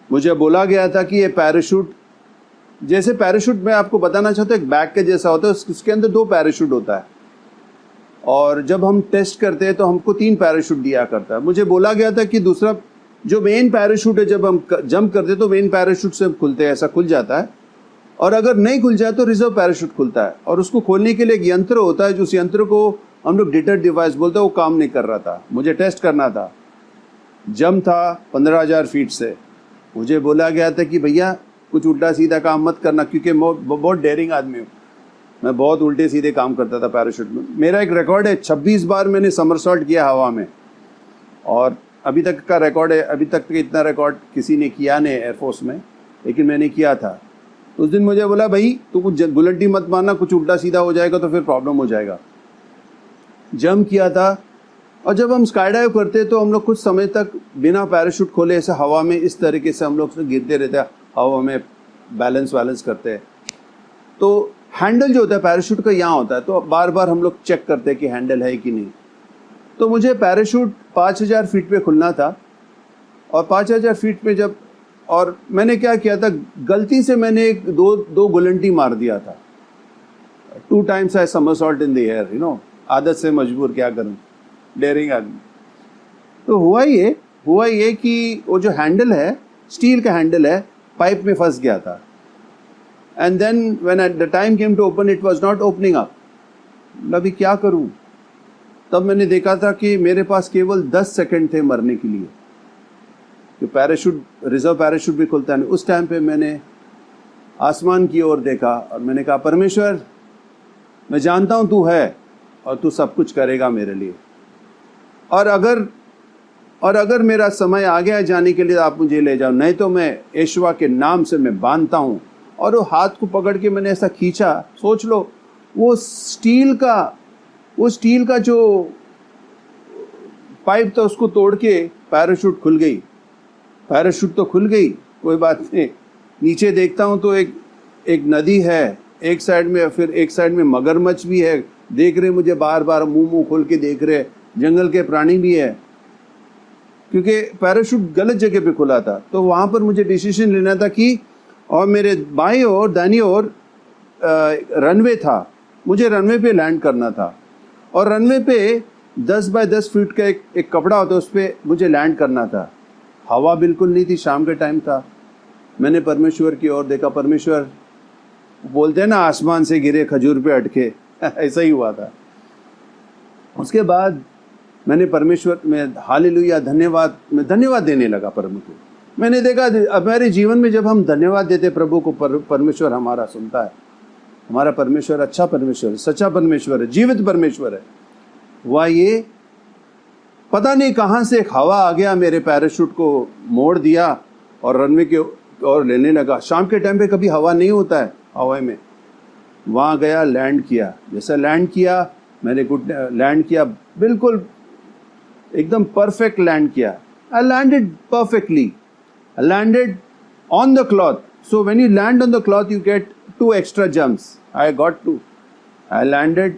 मुझे बोला गया था कि ये पैराशूट, जैसे पैराशूट मैं आपको बताना चाहता हूँ, एक बैग के जैसा होता है, उसके अंदर 2 पैराशूट होता है। और जब हम टेस्ट करते हैं तो हमको 3 पैराशूट दिया करता है। मुझे बोला गया था कि दूसरा जो मेन पैराशूट है, जब हम जंप करते हैं तो मेन पैराशूट से खुलते हैं, ऐसा खुल जाता है। और अगर नहीं खुल जाए तो रिजर्व पैराशूट खुलता है। और उसको खोलने के लिए एक यंत्र होता है, जो उस यंत्र को हम लोग डिटेक्ट डिवाइस बोलते हैं, वो काम नहीं कर रहा था। मुझे टेस्ट करना था। जंप था 15,000 फीट से। मुझे बोला गया था कि भैया कुछ उल्टा सीधा काम मत करना, क्योंकि मैं बहुत डेयरिंग आदमी हूँ। मैं बहुत उल्टे सीधे काम करता था पैराशूट में। मेरा एक रिकॉर्ड है, 26 बार मैंने समरसॉल्ट किया हवा में, और अभी तक का रिकॉर्ड है। अभी तक इतना रिकॉर्ड किसी ने किया नहीं एयरफोर्स में, लेकिन मैंने किया था। उस दिन मुझे बोला, भाई तू कुछ गुलंडी मत मारना, कुछ उल्टा सीधा हो जाएगा तो फिर प्रॉब्लम हो जाएगा। जंप किया था, और जब हम स्काई डाइव करते तो हम लोग कुछ समय तक बिना पैराशूट खोले ऐसे हवा में इस तरीके से हम लोग गिरते रहते हैं, हवा में बैलेंस करते हैं। तो हैंडल जो होता है पैराशूट का यहाँ होता है, तो बार बार हम लोग चेक करते हैं कि हैंडल है कि नहीं। तो मुझे पैराशूट 5,000 फीट पे खुलना था, और 5,000 फीट पे जब, और मैंने क्या किया था, गलती से मैंने दो गुलंटी मार दिया था। 2 times I somersault in the air, you know, आदत से मजबूर, क्या करूं, डेयरिंग आदमी। तो हुआ ये कि वो जो हैंडल है, स्टील का हैंडल है, पाइप में फंस गया था। And then when the time came to open, it was not opening up. अभी क्या करूं? तब मैंने देखा था कि मेरे पास केवल 10 सेकंड थे मरने के लिए, कि पैराशूट, रिजर्व पैराशूट भी खुलता नहीं। उस टाइम पे मैंने आसमान की ओर देखा और मैंने कहा, परमेश्वर मैं जानता हूँ तू है और तू सब कुछ करेगा मेरे लिए, और अगर मेरा समय आ गया जाने के लिए आप मुझे ले जाओ, नहीं तो मैं यीशुआ के नाम से मैं बांधता हूँ। और वो हाथ को पकड़ के मैंने ऐसा खींचा, सोच लो वो स्टील का जो पाइप था उसको तोड़ के पैराशूट खुल गई। पैराशूट तो खुल गई, कोई बात नहीं। नीचे देखता हूँ तो एक नदी है एक साइड में, फिर एक साइड में मगरमच्छ भी है, देख रहे मुझे बार बार, मुंह खोल के देख रहे। जंगल के प्राणी भी है, क्योंकि पैराशूट गलत जगह पे खुला था। तो वहाँ पर मुझे डिसीजन लेना था कि, और मेरे बाईं ओर दाईं ओर रनवे था, मुझे रनवे पे लैंड करना था। और रनवे पे 10 बाय 10 फीट का एक कपड़ा होता है, उस पर मुझे लैंड करना था। हवा बिल्कुल नहीं थी, शाम का टाइम था। मैंने परमेश्वर की ओर देखा। परमेश्वर, बोलते हैं ना, आसमान से गिरे खजूर पे अटके, ऐसा ही हुआ था। उसके बाद मैंने परमेश्वर में हालेलुया, मैं धन्यवाद देने लगा प्रभु को। मैंने देखा अब मेरे जीवन में जब हम धन्यवाद देते प्रभु को, परमेश्वर हमारा सुनता है। हमारा परमेश्वर अच्छा परमेश्वर है, सच्चा परमेश्वर है, जीवित परमेश्वर है। हुआ ये, पता नहीं कहाँ से एक हवा आ गया, मेरे पैराशूट को मोड़ दिया और रनवे के और लेने लगा। शाम के टाइम पे कभी हवा नहीं होता है हवा में। वहाँ गया, लैंड किया। जैसा लैंड किया, मैंने लैंड किया, बिल्कुल एकदम परफेक्ट लैंड किया। I landed perfectly. I landed on the cloth. So when you land on the cloth, you get 2 extra jumps. I got 2. I landed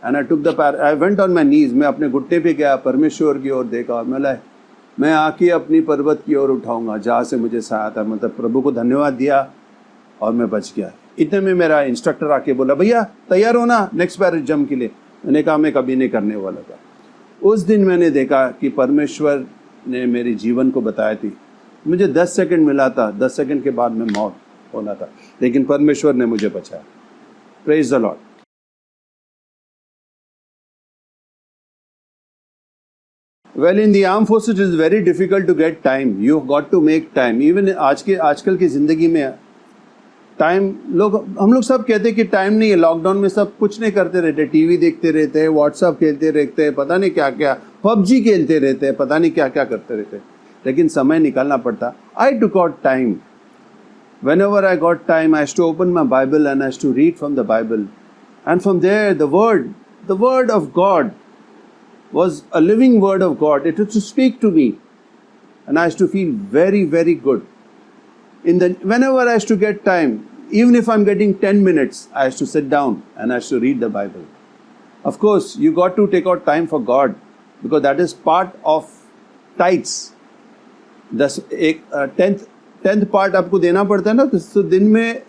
and I took I went on my knees. मैं अपने घुटने पे गया, परमेश्वर की ओर देखा और मैं आके अपनी पर्वत की ओर उठाऊंगा जहाँ से मुझे सहायता था। मतलब प्रभु को धन्यवाद दिया और मैं बच गया। इतने में मेरा इंस्ट्रक्टर आके बोला, भैया तैयार हो ना नेक्स्ट पैराशूट जंप के लिए? मैंने कहा मैं कभी नहीं करने वाला था। उस दिन मैंने देखा कि परमेश्वर ने मेरे जीवन को बताया थी। मुझे 10 सेकंड मिला था, 10 सेकंड के बाद में मौत होना था, लेकिन परमेश्वर ने मुझे बचाया। Praise the Lord. Well, in the armed forces it is very difficult to get time. You've got to make time. Even आजकल की जिंदगी में टाइम, हम लोग सब कहते हैं कि टाइम नहीं है। लॉकडाउन में सब कुछ नहीं करते रहते, टीवी देखते रहते हैं, व्हाट्सएप खेलते रहते हैं, पता नहीं क्या क्या, पबजी खेलते रहते हैं, पता नहीं क्या क्या करते रहते हैं, लेकिन समय निकालना पड़ता। I took out time. Whenever I got time, I used to open my Bible and I used to read from the Bible. And from there, the word of God was a living word of God. It used to speak to me. And I used to feel very, very good. whenever I used to get time, even if I'm getting 10 minutes, I used to sit down and I used to read the Bible. Of course, you got to take out time for God because that is part of tithes. 10th part आपको देना पड़ता है ना, तो दिन में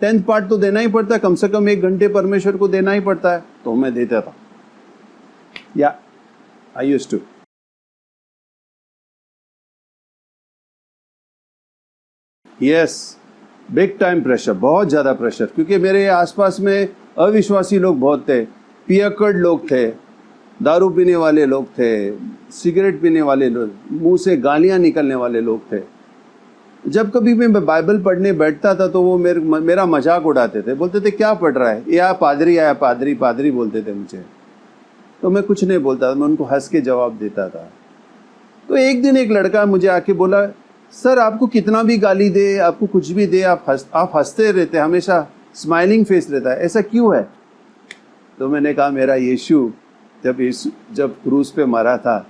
10th part तो देना ही पड़ता है, कम से कम 1 घंटे परमेश्वर को देना ही पड़ता है, तो मैं देता था. Yeah, I used to. Yes, big time pressure, बहुत ज़्यादा प्रेशर, क्योंकि मेरे आसपास में अविश्वासी लोग बहुत थे, पियक्कड़ लोग थे, दारू पीने वाले लोग थे, सिगरेट पीने वाले लोग, मुंह से गालियाँ निकलने वाले लोग थे. जब कभी भी मैं बाइबल पढ़ने बैठता था तो वो मेरा मजाक उड़ाते थे, बोलते थे क्या पढ़ रहा है, या पादरी आया, पादरी पादरी बोलते थे मुझे. तो मैं कुछ नहीं बोलता था, मैं उनको हंस के जवाब देता था. तो एक दिन एक लड़का मुझे आके बोला, सर आपको कितना भी गाली दे, आपको कुछ भी दे, आप हंसते रहते, हमेशा स्माइलिंग फेस रहता है, ऐसा क्यों है? तो मैंने कहा मेरा यीशु जब क्रूस पे मरा था,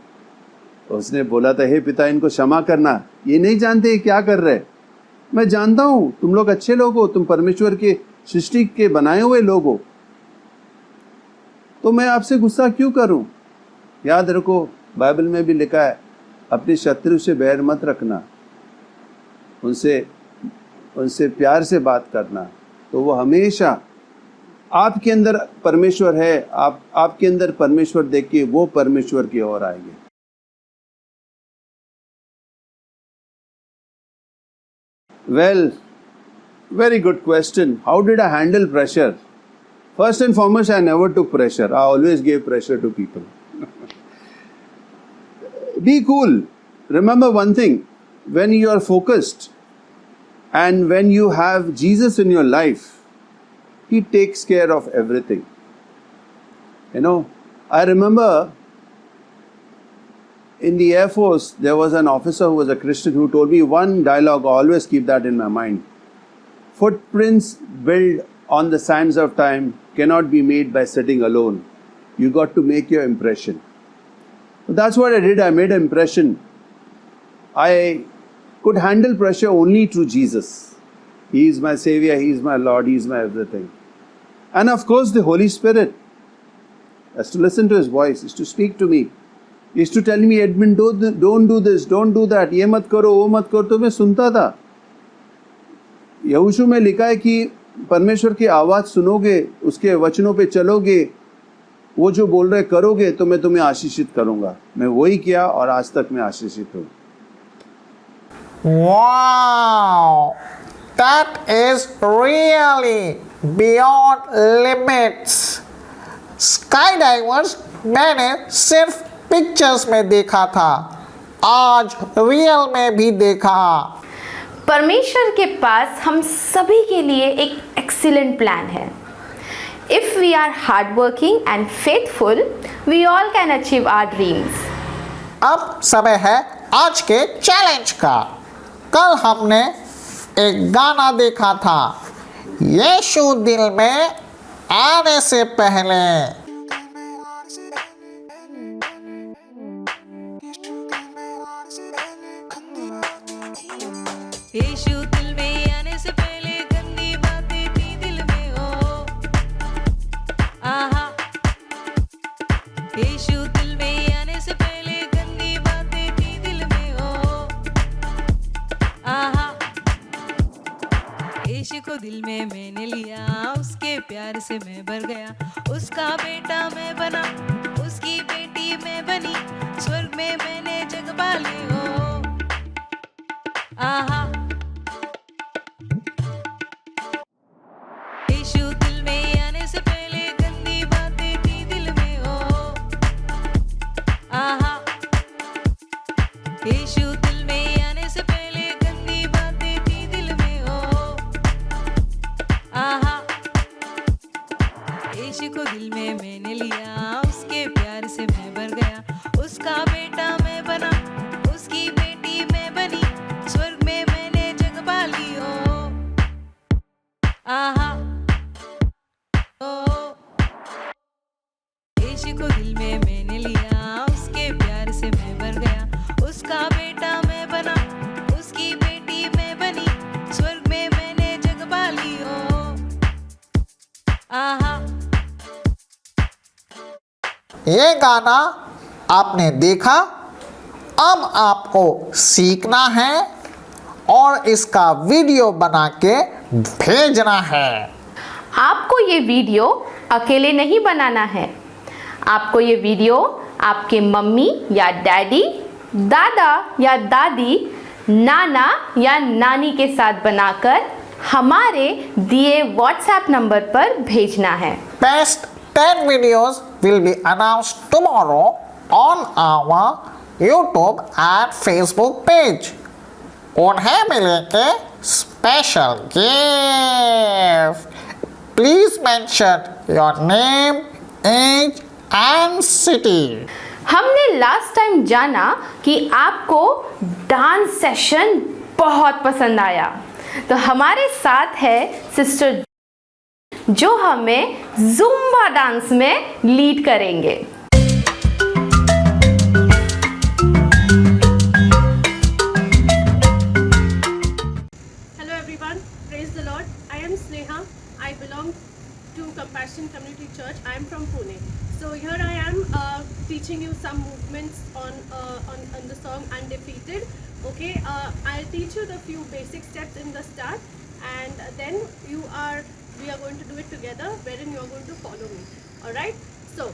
उसने बोला था, हे पिता इनको क्षमा करना, ये नहीं जानते क्या कर रहे. मैं जानता हूँ तुम लोग अच्छे लोग हो, तुम परमेश्वर के सृष्टि के बनाए हुए लोग हो, तो मैं आपसे गुस्सा क्यों करूं? याद रखो, बाइबल में भी लिखा है, अपने शत्रु से बैर मत रखना, उनसे प्यार से बात करना, तो वो हमेशा आपके अंदर परमेश्वर है, आपके अंदर परमेश्वर देख के वो परमेश्वर की ओर आएंगे. Well, very good question. How did I handle pressure? First and foremost, I never took pressure. I always gave pressure to people. Be cool. Remember one thing, when you are focused and when you have Jesus in your life, He takes care of everything. You know, I remember in the Air Force, there was an officer who was a Christian who told me one dialogue, I always keep that in my mind. Footprints built on the sands of time cannot be made by sitting alone. You got to make your impression. That's what I did. I made an impression. I could handle pressure only through Jesus. He is my Savior, He is my Lord, He is my everything. And of course the Holy Spirit has to listen to His voice, is to speak to me. He is to tell me, Edmund, don't do this, don't do that, ये मत करो, वो मत करो, तो मैं सुनता था. यहोशू में लिखा है कि परमेश्वर की आवाज़ सुनोगे, उसके वचनों पे चलोगे, वो जो बोल रहे करोगे, तो मैं तुम्हें आशीषित करूँगा. मैं वही किया और आज तक मैं आशीषित हूँ. Wow, that is really beyond limits. Skydivers मैंने सिर्फ पिक्चर्स में देखा था, आज रियल में भी देखा. परमेश्वर के पास हम सभी के लिए एक एक्सीलेंट प्लान है. If we are hardworking and faithful, we all can achieve our dreams. अब समय है आज के चैलेंज का. कल हमने एक गाना देखा था, यीशु दिल में आने से पहले. यीशु दिल में आने से पहले गंदी बातें थी दिल में हो. आहा, यीशु दिल में आने से पहले गंदी बातें थी दिल में हो. आहा, यीशु को दिल में मैंने लिया, उसके प्यार से मैं भर गया, उसका बेटा मैं बना, उसकी बेटी मैं बनी, स्वर्ग में मैंने जग पाली हो. आहा, यीशु दिल में आने से पहले गंदी बातें थी दिल में हो. आहा, यीशु दिल में आने से पहले गंदी बातें थी दिल में हो. आहा, यीशु को दिल में मैंने लिया, उसके प्यार से मैं भर गया, उसका बेटा मैं बना, उसकी बेटी मैं बनी, स्वर्ग में मैंने ये गाना आपने देखा, अब आपको सीखना है और इसका वीडियो बना के भेजना है। आपको ये वीडियो अकेले नहीं बनाना है, आपको ये वीडियो आपके मम्मी या डैडी, दादा या दादी, नाना या नानी के साथ बनाकर हमारे दिए व्हाट्सएप नंबर पर भेजना है। Best 10 videos will be announced tomorrow on our YouTube and Facebook page. उन्हें मिलेंगे special gift. Please mention your name, age and city. हमने लास्ट टाइम जाना कि आपको डांस सेशन बहुत पसंद आया, तो हमारे साथ है सिस्टर जो हमें जुम्बा डांस में लीड करेंगे। Hello everyone, praise the Lord. I am Sneha. I belong to Compassion Community Church. I am from Pune. So here I am teaching you some movements on the song Undefeated. Okay, I'll teach you the few basic steps in the start, and then we are going to do it together, wherein you are going to follow me. All right. So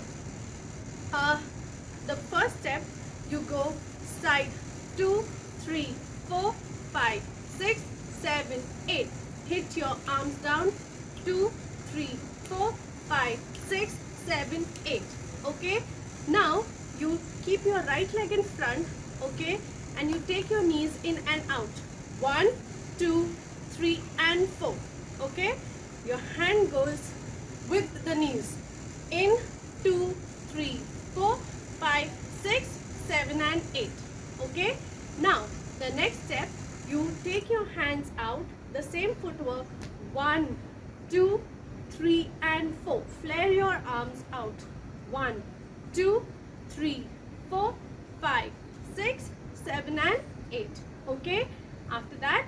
the first step, you go side 2, 3, 4, 5, 6, 7, 8. Hit your arms down. 2, 3, 4, 5, 6, 7, 8. Okay. Now you keep your right leg in front. Okay. And you take your knees in and out. 1, 2, 3 and 4. Okay. Your hand goes with the knees. In 2, 3, 4, 5, 6, 7 and 8. Okay. Now the next step, you take your hands out. The same footwork. 1, 2, 3 and 4. Flare your arms out. 1, 2, 3, 4, 5, 6, 7 and 8. Okay. After that,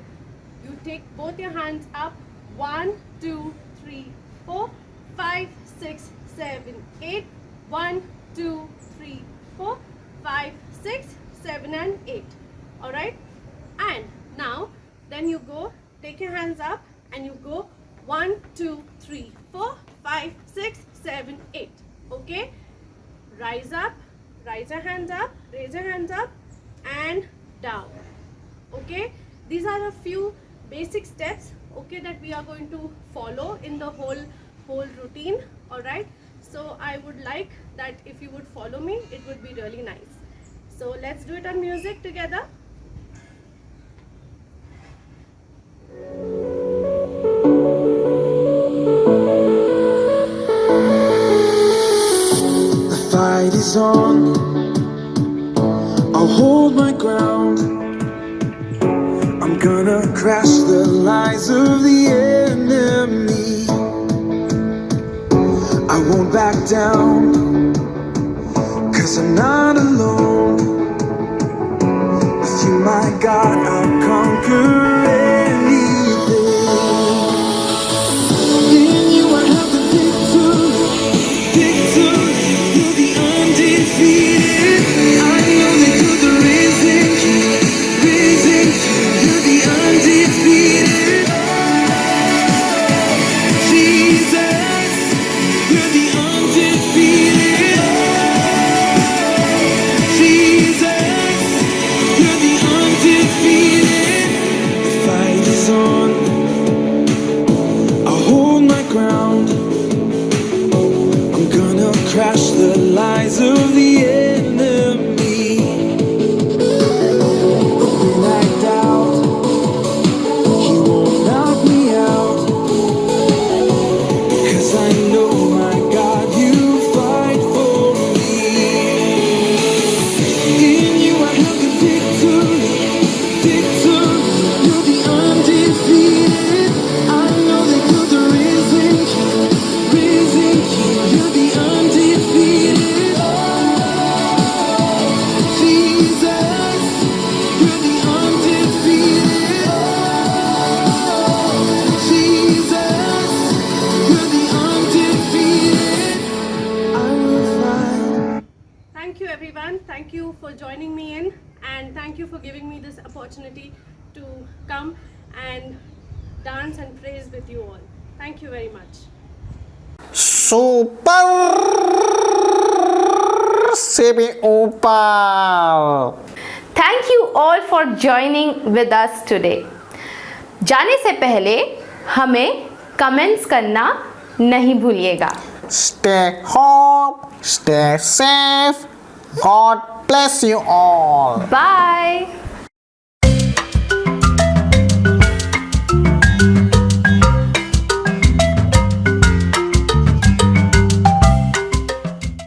you take both your hands up. 1, 2, 3, 4, 5, 6, 7, 8. 1, 2, 3, 4, 5, 6, 7 and 8. Alright. And now then you go, take your hands up and you go 1, 2, 3, 4, 5, 6, 7, 8. Okay. Rise up, raise your hands up, raise your hands up and down. Okay. These are a few basic steps, okay, that we are going to follow in the whole routine. All right. So I would like that if you would follow me, it would be really nice. So let's do it on music together. The fight is on. I'll hold my ground. I'm gonna crush the lies of the enemy. I won't back down, 'cause I'm not alone. With you, my God, I'll conquer anything. In you I have the victory, victory. You're the undefeated. I know that you're the risen King, risen King. You're the undefeated. Jesus, you're the undefeated. Jesus, you're the undefeated. to come and dance and praise with you all. Thank you very much. Super से भी ऊपर। Thank you all for joining with us today. जाने से पहले हमें comments करना नहीं भूलिएगा। Stay home, stay safe. God bless you all. Bye.